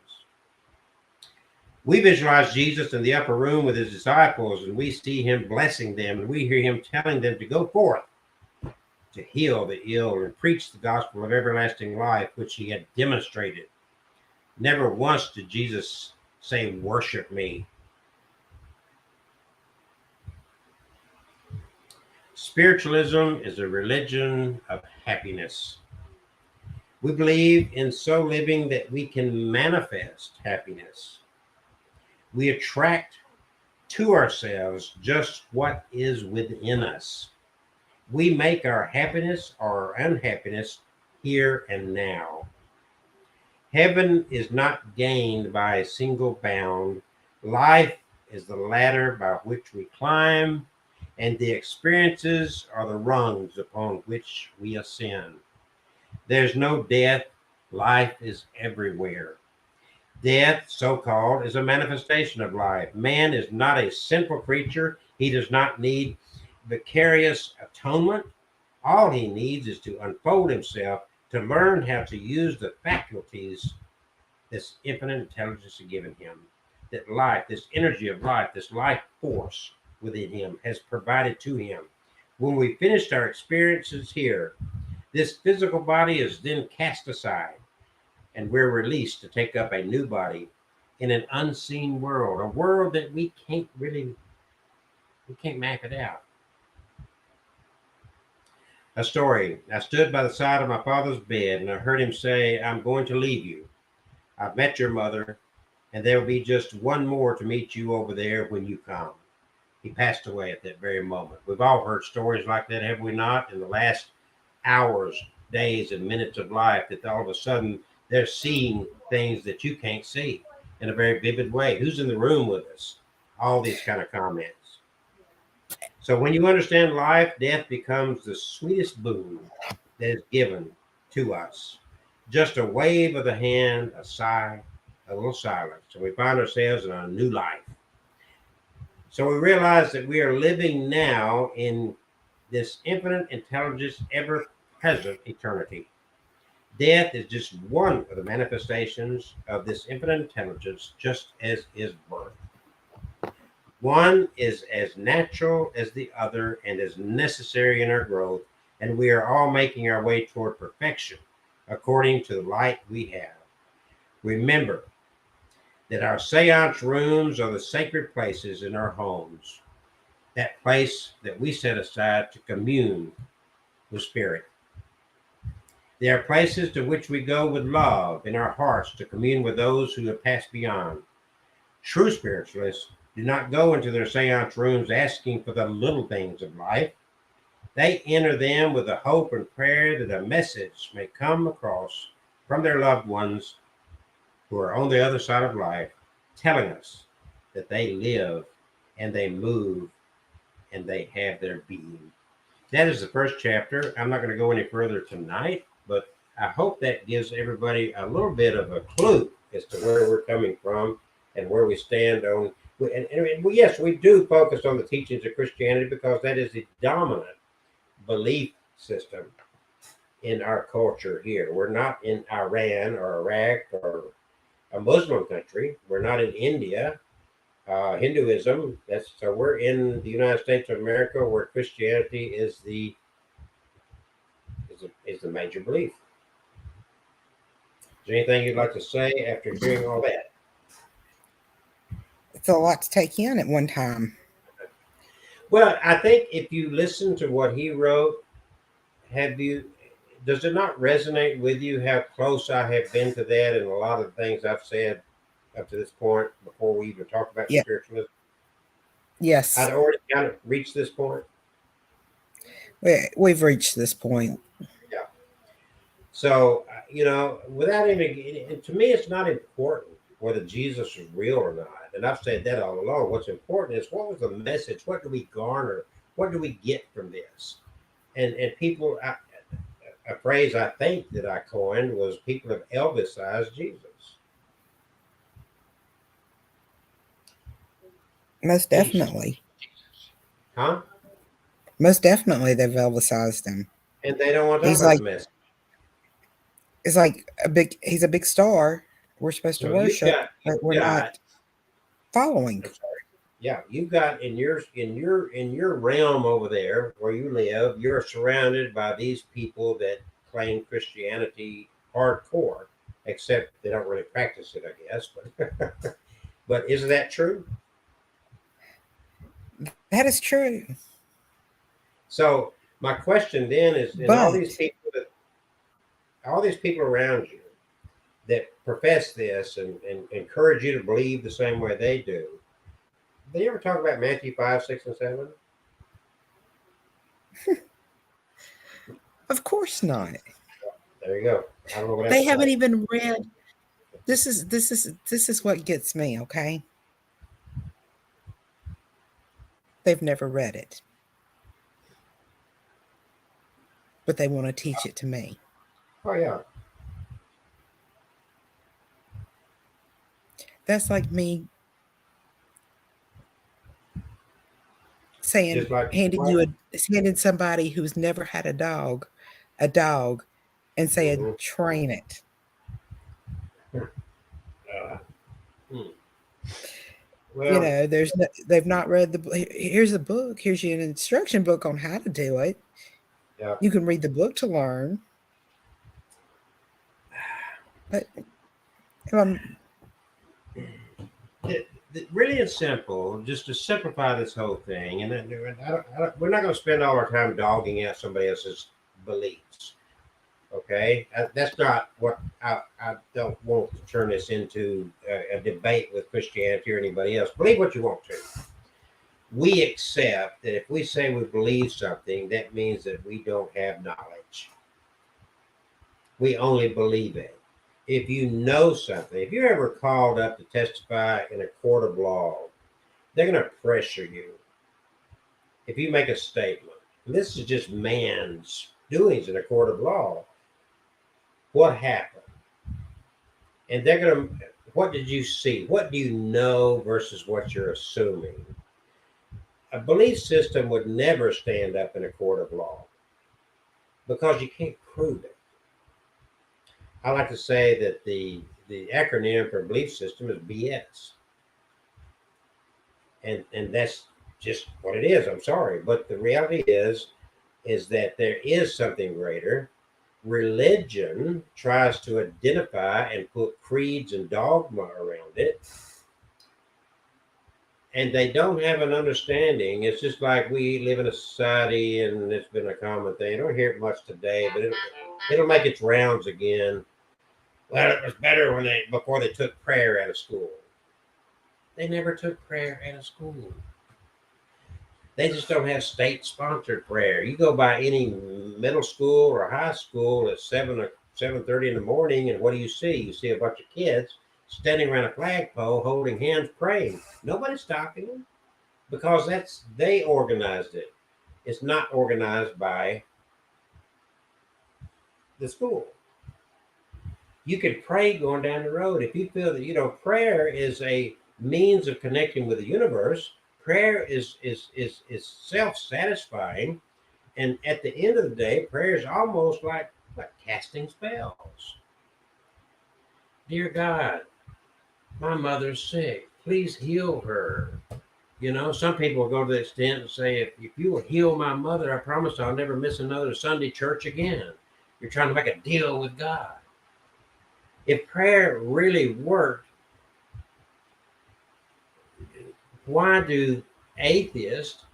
We visualize Jesus in the upper room with his disciples, and we see him blessing them, and we hear him telling them to go forth to heal the ill and preach the gospel of everlasting life, which he had demonstrated. Never once did Jesus say, "Worship me." Spiritualism is a religion of happiness. We believe in so living that we can manifest happiness. We attract to ourselves just what is within us. We make our happiness or unhappiness here and now. Heaven is not gained by a single bound. Life is the ladder by which we climb, and the experiences are the rungs upon which we ascend. There's no death. Life is everywhere. Death, so-called, is a manifestation of life. Man is not a sinful creature. He does not need vicarious atonement. All he needs is to unfold himself, to learn how to use the faculties this infinite intelligence has given him. That life, this energy of life, this life force within him has provided to him. When we finished our experiences here, this physical body is then cast aside, and we're released to take up a new body in an unseen world, a world that we can't map it out. A story. I stood by the side of my father's bed, and I heard him say, "I'm going to leave you. I've met your mother, and there will be just one more to meet you over there when you come." He passed away at that very moment. We've all heard stories like that, have we not? In the last hours, days, and minutes of life, that all of a sudden they're seeing things that you can't see in a very vivid way. Who's in the room with us? All these kind of comments. So when you understand life, death becomes the sweetest boon that is given to us. Just a wave of the hand, a sigh, a little silence, and we find ourselves in a new life. So we realize that we are living now in this infinite intelligence, ever-present eternity. Death is just one of the manifestations of this infinite intelligence, just as is birth. One is as natural as the other and as necessary in our growth and we are all making our way toward perfection according to the light we have. Remember that our seance rooms are the sacred places in our homes, that place that we set aside to commune with Spirit. They are places to which we go with love in our hearts to commune with those who have passed beyond. True spiritualists do not go into their seance rooms asking for the little things of life. They enter them with the hope and prayer that a message may come across from their loved ones who are on the other side of life, telling us that they live and they move and they have their being. That is the first chapter. I'm not going to go any further tonight, but I hope that gives everybody a little bit of a clue as to where we're coming from and where we stand on. And yes, we do focus on the teachings of Christianity because that is the dominant belief system in our culture here. We're not in Iran or Iraq or a Muslim country. We're not in India. Hinduism. So we're in the United States of America, where Christianity is the major belief. Is there anything you'd like to say after hearing all that? It's a lot to take in at one time. Well, I think if you listen to what he wrote, does it not resonate with you how close I have been to that and a lot of the things I've said up to this point before we even talked about spiritualism? Yes. I'd already kind of reached this point. We've reached this point. Yeah. So, without even, to me, it's not important whether Jesus is real or not. And I've said that all along. What's important is, what was the message? What do we garner? What do we get from this? And people, a phrase I think that I coined was, people have Elvisized Jesus. Most definitely. Huh? Most definitely they've Elvisized him. And they don't want to talk about the message. It's like he's a big star. We're supposed to worship, but we're not following. Yeah, you've got in your realm over there where you live, you're surrounded by these people that claim Christianity hardcore, except they don't really practice it, I guess. But but isn't that true? That is true. So my question then is, all these people around you that profess this and encourage you to believe the same way they do, they ever talk about Matthew 5, 6, and 7? Of course not. There you go. I don't know what they haven't even read. This is what gets me, okay? They've never read it. But they want to teach it to me. Oh, yeah. That's like me saying, handing somebody who's never had a dog, and saying, train it. Well, they've not read here's a book. Here's an instruction book on how to do it. Yeah. You can read the book to learn. But really, it's simple. Just to simplify this whole thing, and we're not going to spend all our time dogging out somebody else's beliefs. Okay, that's not what I don't want to turn this into a debate with Christianity or anybody else. Believe what you want to. We accept that if we say we believe something, that means that we don't have knowledge. We only believe it. If you know something, if you're ever called up to testify in a court of law, they're going to pressure you. If you make a statement, and this is just man's doings in a court of law, what happened? And they're going to, what did you see? What do you know versus what you're assuming? A belief system would never stand up in a court of law because you can't prove it. I like to say that the acronym for belief system is BS. And that's just what it is. I'm sorry. But the reality is, is that there is something greater. Religion tries to identify and put creeds and dogma around it, and they don't have an understanding. It's just like we live in a society, and it's been a common thing. I don't hear it much today, but it'll make its rounds again. Well, it was better when before they took prayer out of school. They never took prayer out of school. They just don't have state-sponsored prayer. You go by any middle school or high school at 7:30 in the morning, and what do you see? You see a bunch of kids standing around a flagpole, holding hands, praying. Nobody's stopping them because they organized it. It's not organized by the school. You can pray going down the road if you feel that prayer is a means of connecting with the universe. Prayer is self-satisfying, and at the end of the day, prayer is almost like casting spells. Dear God, my mother's sick. Please heal her. Some people go to the extent and say, if you will heal my mother, I promise I'll never miss another Sunday church again. You're trying to make a deal with God. If prayer really worked, why do atheists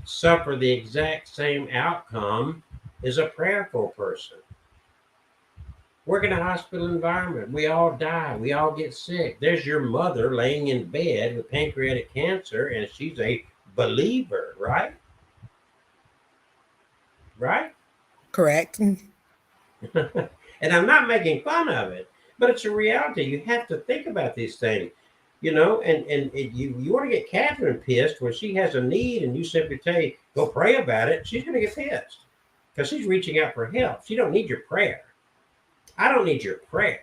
suffer the exact same outcome as a prayerful person? Work in a hospital environment. We all die. We all get sick. There's your mother laying in bed with pancreatic cancer, and she's a believer, right? Right? Correct. And I'm not making fun of it, but it's a reality. You have to think about these things, and you want to get Catherine pissed when she has a need and you simply say, go pray about it. She's going to get pissed because she's reaching out for help. She don't need your prayer. I don't need your prayer.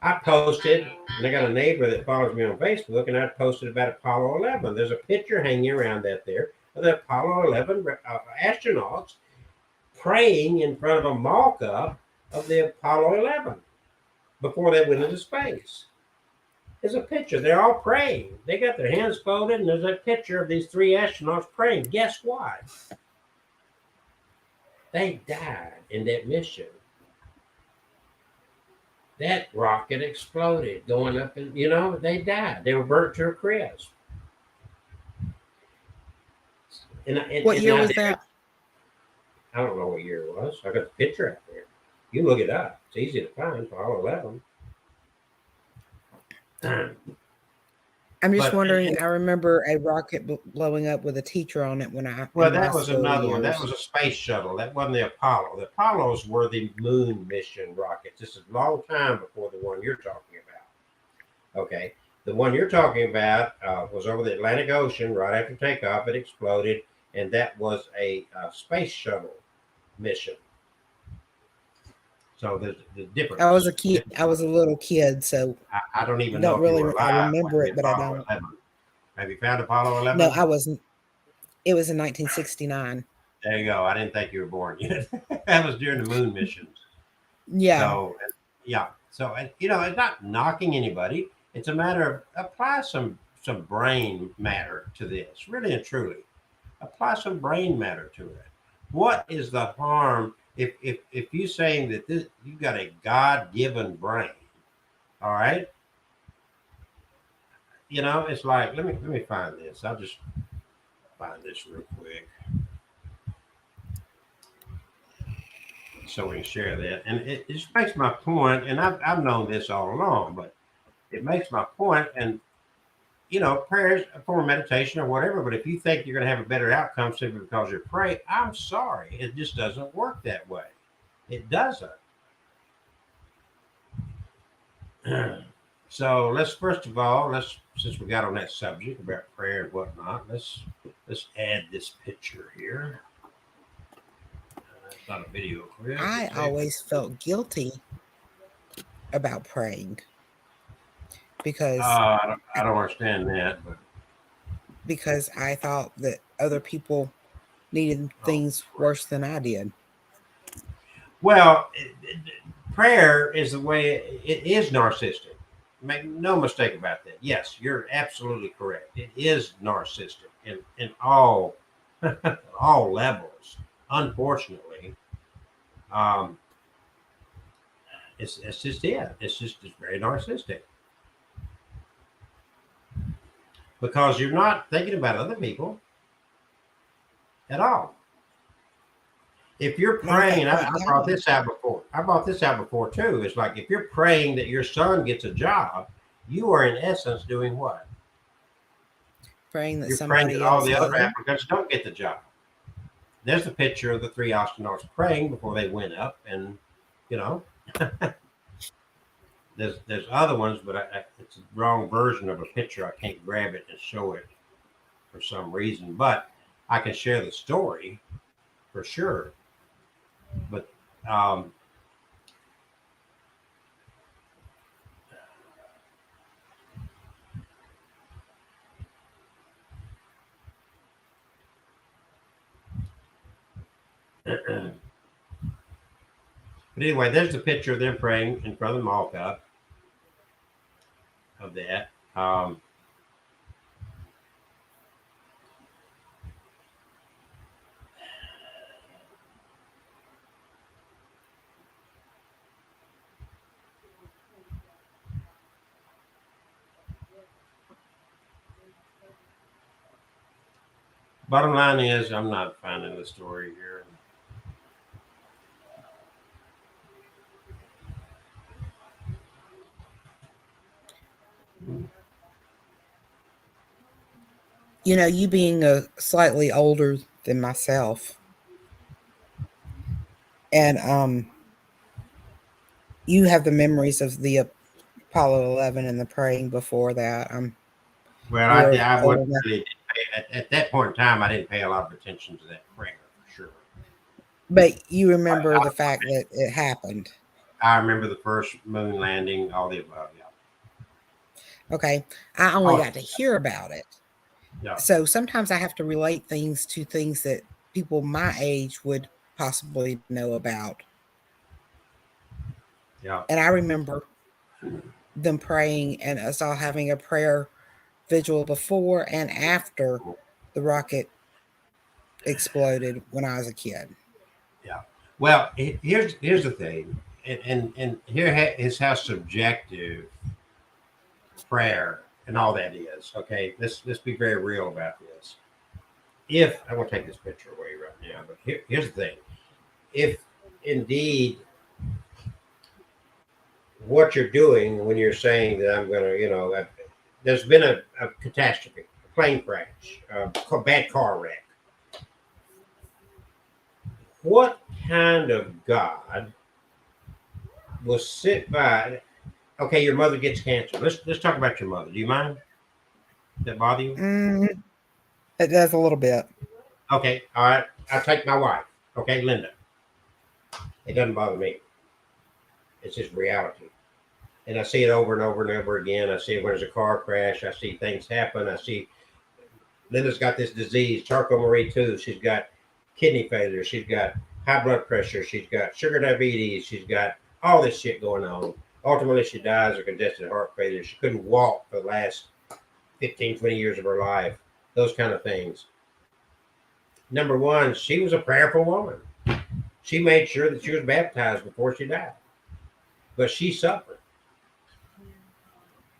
I posted, and I got a neighbor that follows me on Facebook, and I posted about Apollo 11. There's a picture hanging around that there of the Apollo 11 astronauts praying in front of a mock-up of the Apollo 11 before they went into space. There's a picture. They're all praying. They got their hands folded, and there's a picture of these 3 astronauts praying. Guess what? They died in that mission. That rocket exploded going up, and they died. They were burnt to a crisp. What year was that? I don't know what year it was. I got the picture out there. You look it up. It's easy to find. Apollo 11. I'm just wondering. I remember a rocket blowing up with a teacher on it when I. Well, that was another one. That was a space shuttle. That wasn't the Apollo. The Apollos were the moon mission rockets. This is a long time before the one you're talking about. Okay, the one you're talking about was over the Atlantic Ocean right after takeoff. It exploded, and that was a space shuttle mission. So there's the difference. I was a kid. I was a little kid, so I don't even know. I remember it, but I don't. 11. Have you found Apollo 11? No, I wasn't. It was in 1969. There you go. I didn't think you were born yet. That was during the moon missions. Yeah. So, yeah. So, it's not knocking anybody. It's a matter of apply some brain matter to this. Really and truly, apply some brain matter to it. What is the harm? If you're saying that you've got a God-given brain, all right, it's like let me find this. I'll just find this real quick so we can share that. And it just makes my point. And I've known this all along, but it makes my point. And prayer is a form of meditation or whatever, but if you think you're going to have a better outcome simply because you pray, I'm sorry. It just doesn't work that way. It doesn't. So let's first of all, since we got on that subject about prayer and whatnot, let's add this picture here. It's not a video clip. I always felt guilty about praying. Because I don't understand that, but because I thought that other people needed things worse than I did. Well, prayer is the way it is narcissistic. Make no mistake about that. Yes, you're absolutely correct. It is narcissistic in all all levels. unfortunately, um, it's just it. It's very narcissistic because you're not thinking about other people at all. If you're Matter of praying, fact, and right I brought now, this out before. I brought this out before too. It's like if you're praying that your son gets a job, you are in essence doing what? praying that You're praying that somebody all else the other doesn't. applicants don't get the job. There's a picture of the three astronauts praying before they went up, and you know, there's other ones, but it's a wrong version of a picture. I can't grab it and show it for some reason, but I can share the story for sure. But um, but anyway, there's a picture of them praying in front of the mall cup of that. Bottom line is, I'm not finding the story here. You know, you being a slightly older than myself, and you have the memories of the Apollo 11 and the praying before that. Well, You're I old wouldn't enough, really at that point in time. I didn't pay a lot of attention to that prayer for sure. but you remember the I, fact that it happened. I remember the first moon landing, all the above. Yeah. Okay, I only Oh, got to hear about it. yeah, So sometimes I have to relate things to things that people my age would possibly know about. yeah. And I remember them praying and us all having a prayer vigil before and after the rocket exploded when I was a kid. Yeah. Well, here's the thing, and here is how subjective prayer and all that is. Okay, let's be very real about this. If I want to take this picture away right now, but here's the thing: if indeed what you're doing when you're saying that I'm going to, there's been a catastrophe, a plane crash, a bad car wreck. What kind of God will sit by? Okay, your mother gets cancer. Let's talk about your mother. Do you mind? Does that bother you? Mm, it does a little bit. Okay, all right. I'll take my wife. Okay, Linda. It doesn't bother me. It's just reality. And I see it over and over and over again. I see it when there's a car crash. I see things happen. I see Linda's got this disease, Charcot Marie too. She's got kidney failure. She's got high blood pressure. She's got sugar diabetes. She's got all this shit going on. Ultimately, she dies of congestive heart failure. She couldn't walk for the last 15, 20 years of her life. Those kind of things. Number one, she was a prayerful woman. She made sure that she was baptized before she died. But she suffered.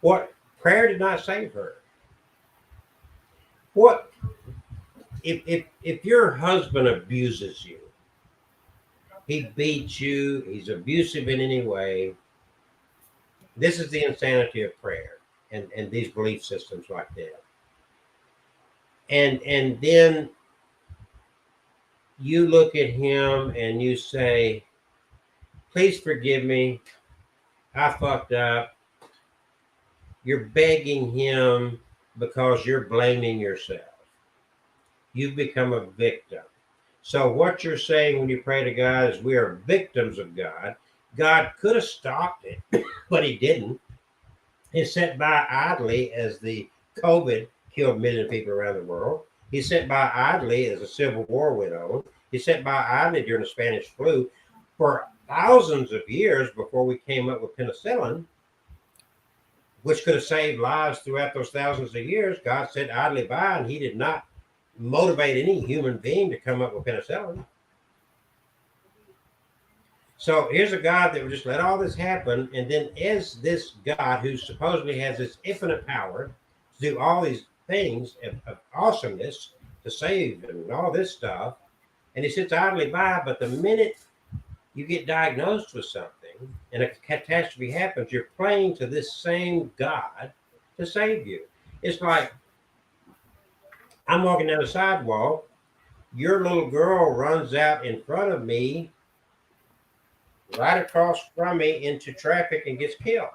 What prayer did not save her? What if your husband abuses you, he beats you, he's abusive in any way, this is the insanity of prayer and these belief systems like that. And then you look at him and you say, please forgive me, I fucked up. You're begging him because you're blaming yourself. You've become a victim. So what you're saying when you pray to God is we are victims of God. God could have stopped it, but he didn't. He sat by idly as the COVID killed millions of people around the world. He sat by idly as the Civil War went on. He sat by idly during the Spanish flu for thousands of years before we came up with penicillin, which could have saved lives throughout those thousands of years. God sat idly by, and he did not motivate any human being to come up with penicillin. So here's a God that would just let all this happen, and then as this God who supposedly has this infinite power to do all these things of awesomeness to save and all this stuff, and he sits idly by. But the minute you get diagnosed with something and a catastrophe happens, you're praying to this same God to save you. It's like I'm walking down the sidewalk, your little girl runs out in front of me, right across from me into traffic and gets killed.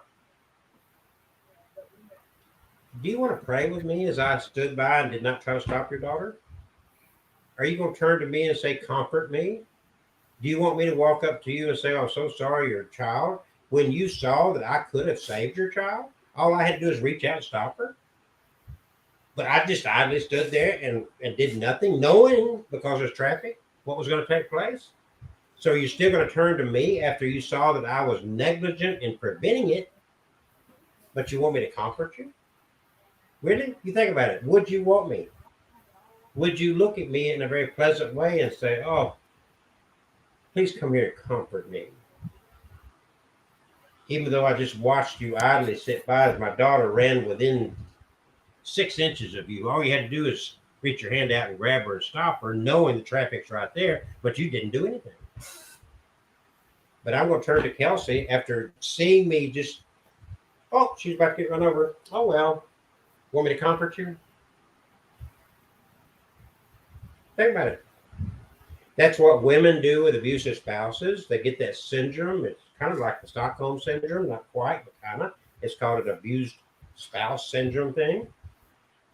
Do you want to pray with me as I stood by and did not try to stop your daughter? Are you going to turn to me and say, comfort me? Do you want me to walk up to you and say, I'm so sorry, your child, when you saw that I could have saved your child? All I had to do is reach out and stop her. But I just idly stood there and did nothing, knowing because there's traffic what was going to take place. So you're still going to turn to me after you saw that I was negligent in preventing it, but you want me to comfort you? Really? You think about it. Would you want me? Would you look at me in a very pleasant way and say, oh, please come here and comfort me? Even though I just watched you idly sit by as my daughter ran within 6 inches of you. All you had to do is reach your hand out and grab her and stop her, knowing the traffic's right there, but you didn't do anything. But I'm going to turn to Kelsey after seeing me just, oh, she's about to get run over. Oh, well. Want me to comfort you? Think about it. That's what women do with abusive spouses. They get that syndrome. It's kind of like the Stockholm syndrome, not quite, but kind of. It's called an abused spouse syndrome thing.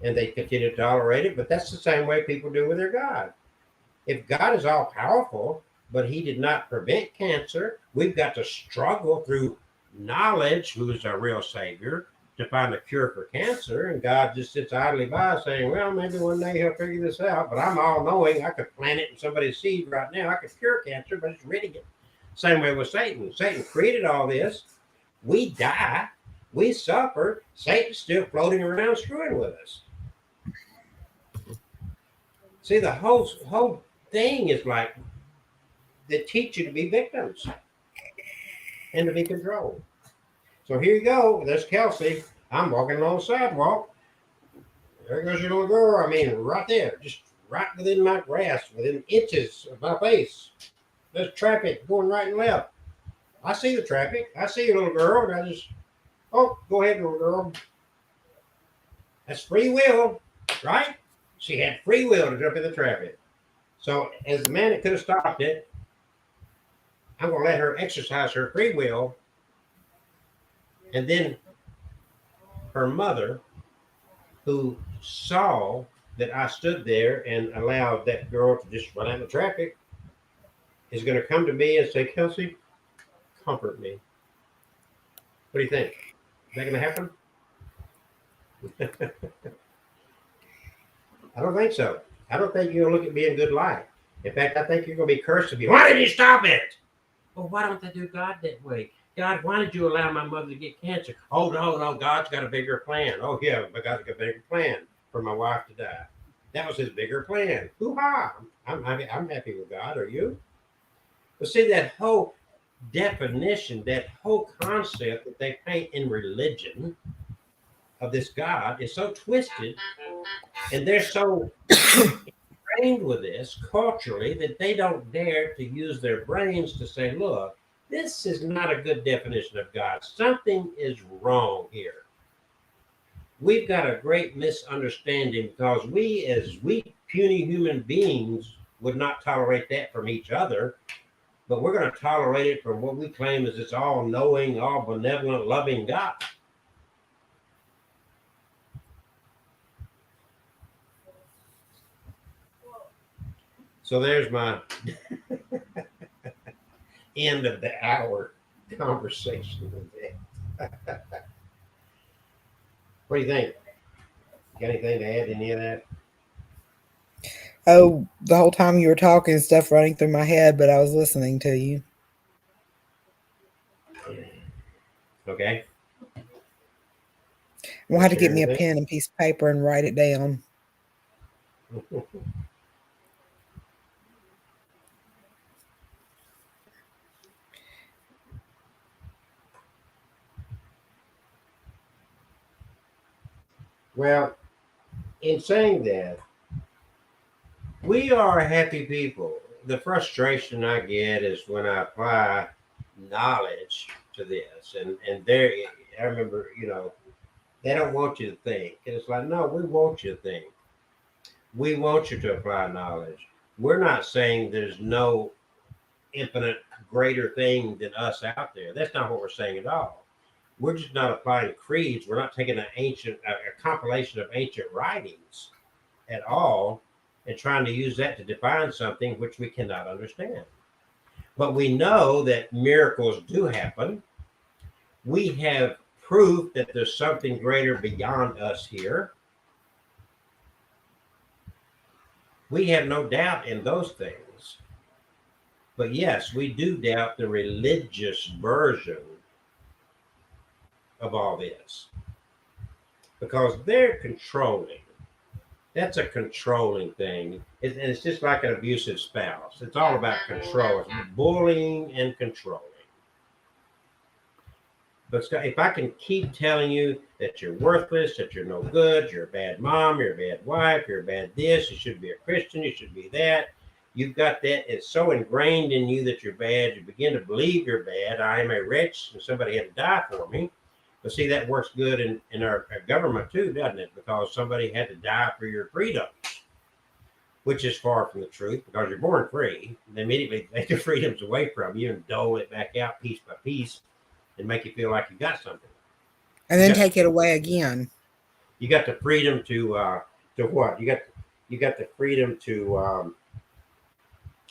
And they continue to tolerate it. But that's the same way people do with their God. If God is all powerful, but he did not prevent cancer, we've got to struggle through knowledge, who is our real savior, to find a cure for cancer. And God just sits idly by saying, well, maybe one day he'll figure this out, but I'm all knowing. I could plant it in somebody's seed right now. I could cure cancer, but it's ridding it. Same way with Satan. Satan created all this. We die. We suffer. Satan's still floating around screwing with us. See, the whole thing is like they teach you to be victims and to be controlled. So here you go. There's Kelsey. I'm walking along the sidewalk. There goes your little girl. I mean, right there, just right within my grasp, within inches of my face. There's traffic going right and left. I see the traffic. I see your little girl, and I just, oh, go ahead, little girl. That's free will, right? She had free will to jump in the traffic. So as the man that could have stopped it, I'm going to let her exercise her free will. And then her mother, who saw that I stood there and allowed that girl to just run out in the traffic, is going to come to me and say, Kelsey, comfort me. What do you think? Is that going to happen? I don't think so. I don't think you're going to look at me in good light. In fact, I think you're going to be cursed to me. Why did you stop it? Well, why don't they do God that way? God, why did you allow my mother to get cancer? Oh, no, God's got a bigger plan. Oh, yeah, but God's got a bigger plan for my wife to die. That was his bigger plan. Hoo-ha! I'm happy with God. Are you? But see, that whole definition, that whole concept that they paint in religion of this God is so twisted, and they're so trained with this culturally that they don't dare to use their brains to say, look, this is not a good definition of God. Something is wrong here. We've got a great misunderstanding because we, as weak, puny human beings, would not tolerate that from each other, but we're going to tolerate it from what we claim is this all-knowing, all-benevolent, loving God. So there's my end of the hour conversation with that. What do you think? Got anything to add to any of that? Oh, the whole time you were talking, stuff running through my head, but I was listening to you. Okay. I'm gonna have to get me a pen and piece of paper and write it down. Well, in saying that, we are happy people. The frustration I get is when I apply knowledge to this, and there, I remember, they don't want you to think. And it's like, no, we want you to think. We want you to apply knowledge. We're not saying there's no infinite greater thing than us out there. That's not what we're saying at all. We're just not applying creeds. We're not taking a compilation of ancient writings at all and trying to use that to define something which we cannot understand. But we know that miracles do happen. We have proof that there's something greater beyond us here. We have no doubt in those things. But yes, we do doubt the religious version of all this because they're controlling. That's a controlling thing. And it's just like an abusive spouse. It's all about control. It's bullying and controlling. But Scott, if I can keep telling you that you're worthless, that you're no good, you're a bad mom, you're a bad wife, you're a bad this, you should be a Christian, you should be that. You've got that. It's so ingrained in you that you're bad. You begin to believe you're bad. I am a wretch and somebody had to die for me. But see, that works good in our government too, doesn't it? Because somebody had to die for your freedom, which is far from the truth because you're born free. They immediately take the freedoms away from you and dole it back out piece by piece and make you feel like you got something. And then take it away again. You got the freedom to what? You got the freedom to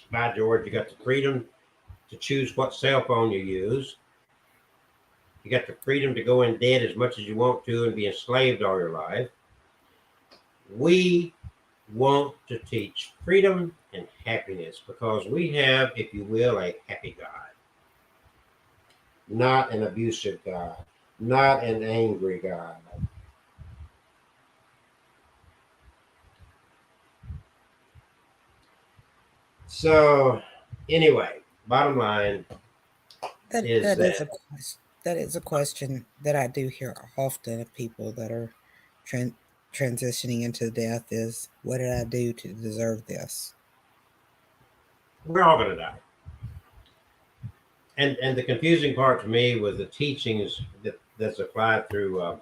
by George, you got the freedom to choose what cell phone you use. You got the freedom to go in debt as much as you want to and be enslaved all your life. We want to teach freedom and happiness because we have, if you will, a happy God, not an abusive God, not an angry God. So, anyway, bottom line That is a question that I do hear often of people that are transitioning into death is, what did I do to deserve this? We're all going to die. And the confusing part to me was the teachings that's applied through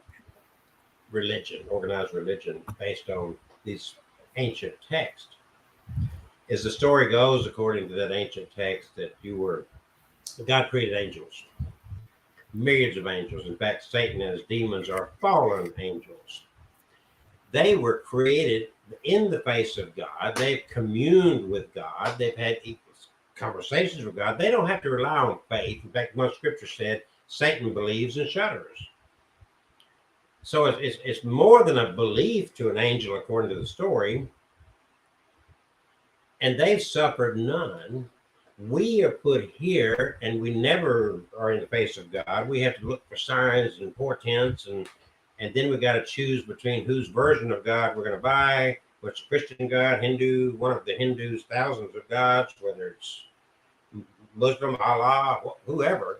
religion, organized religion, based on these ancient texts. As the story goes, according to that ancient text, that God created angels, myriads of angels. In fact, Satan and his demons are fallen angels. They were created in the face of God. They've communed with God. They've had conversations with God. They don't have to rely on faith. In fact, one scripture said, Satan believes and shudders. So it's more than a belief to an angel, according to the story. And they've suffered none. We are put here and we never are in the face of God. We have to look for signs and portents, and then we got to choose between whose version of God we're going to buy, what's Christian God, Hindu, one of the Hindus' thousands of gods, whether it's Muslim, Allah, whoever,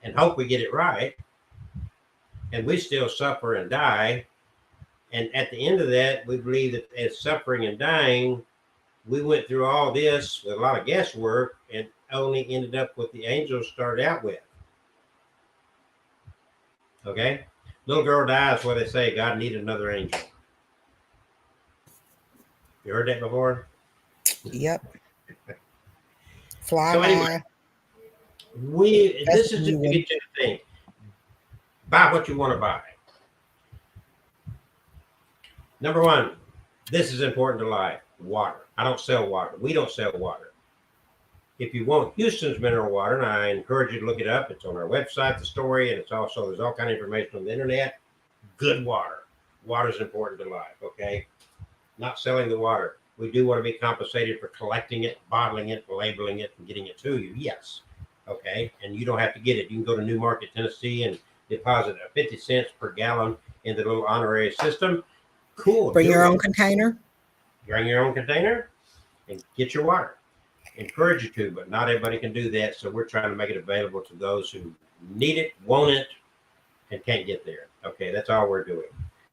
and hope we get it right. And we still suffer and die. And at the end of that, we believe that as suffering and dying, we went through all this with a lot of guesswork and only ended up with the angels started out with. Okay? Little girl dies where they say God needed another angel. You heard that before? Yep. Fly so anyway, this is just to get you to think. Buy what you want to buy. Number one, this is important to life. Water. I don't sell water. We don't sell water. If you want Houston's mineral water, and I encourage you to look it up, it's on our website, the story, and it's also, there's all kind of information on the internet. Good water. Water is important to life, okay? Not selling the water. We do want to be compensated for collecting it, bottling it, labeling it, and getting it to you. Yes. Okay. And you don't have to get it. You can go to New Market, Tennessee, and deposit 50 cents per gallon in the little honorary system. Cool. Bring your own container. Bring your own container and get your water. Encourage you to, but not everybody can do that. So we're trying to make it available to those who need it, want it, and can't get there. Okay, that's all we're doing.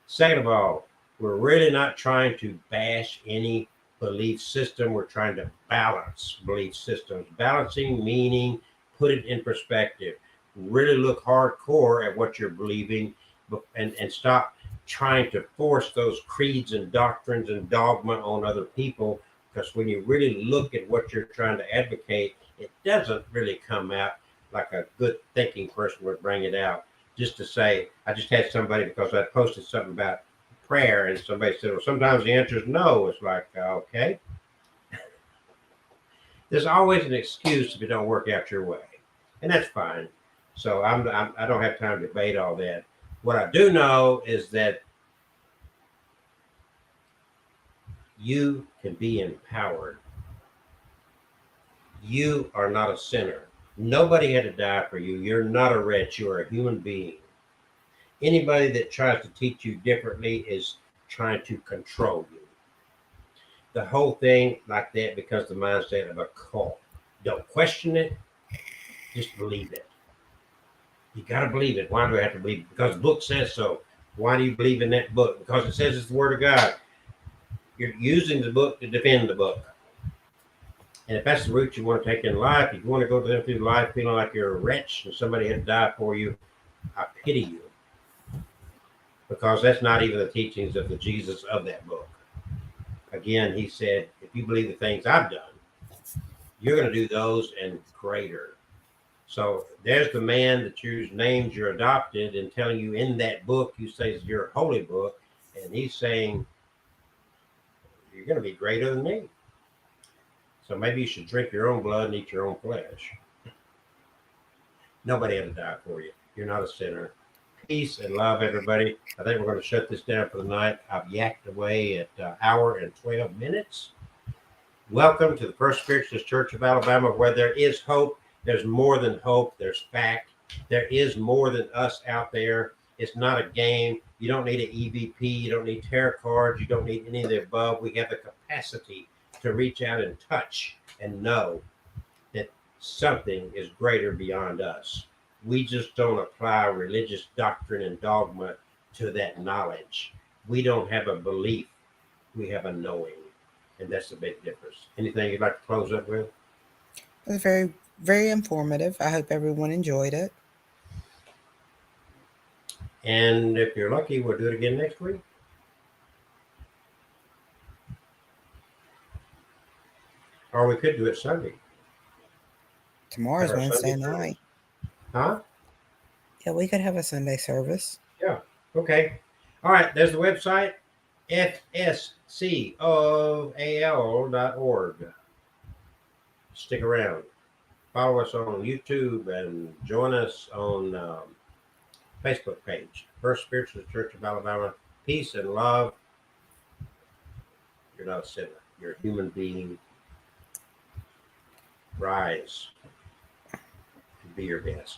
Second of all, we're really not trying to bash any belief system. We're trying to balance belief systems. Balancing meaning put it in perspective. Really look hardcore at what you're believing, and stop trying to force those creeds and doctrines and dogma on other people. Because when you really look at what you're trying to advocate, it doesn't really come out like a good thinking person would bring it out. Just to say, I just had somebody, because I posted something about prayer, and somebody said, well, sometimes the answer is no. It's like, okay. There's always an excuse if it don't work out your way, and that's fine. So I don't have time to debate all that. What I do know is that you can be empowered. You are not a sinner. Nobody had to die for you. You're not a wretch. You're a human being. Anybody that tries to teach you differently is trying to control you. The whole thing like that becomes the mindset of a cult. Don't question it, just believe it. You got to believe it. Why do I have to believe it? Because the book says so. Why do you believe in that book? Because it says it's the word of God. You're using the book to defend the book. And if that's the route you want to take in life, if you want to go through life feeling like you're a wretch and somebody had to die for you, I pity you. Because that's not even the teachings of the Jesus of that book. Again, he said, if you believe the things I've done, you're going to do those and greater. So there's the man that whose names you're adopted and telling you in that book, you say it's your holy book. And he's saying, you're going to be greater than me. So maybe you should drink your own blood and eat your own flesh. Nobody had to die for you. You're not a sinner. Peace and love, everybody. I think we're going to shut this down for the night. I've yacked away at an hour and 12 minutes. Welcome to the First Spiritualist Church of Alabama, where there is hope. There's more than hope. There's fact. There is more than us out there. It's not a game. You don't need an EVP. You don't need tarot cards. You don't need any of the above. We have the capacity to reach out and touch and know that something is greater beyond us. We just don't apply religious doctrine and dogma to that knowledge. We don't have a belief. We have a knowing. And that's the big difference. Anything you'd like to close up with? It was very, very informative. I hope everyone enjoyed it. And if you're lucky, we'll do it again next week. Or we could do it Sunday. Tomorrow's Have our Wednesday Sunday service. night. Huh? Yeah, we could have a Sunday service. Yeah. Okay. All right. There's the website, fscoal.org. Stick around. Follow us on YouTube and join us on Facebook page. First Spiritualist Church of Alabama. Peace and love. You're not a sinner. You're a human being. Rise and be your best.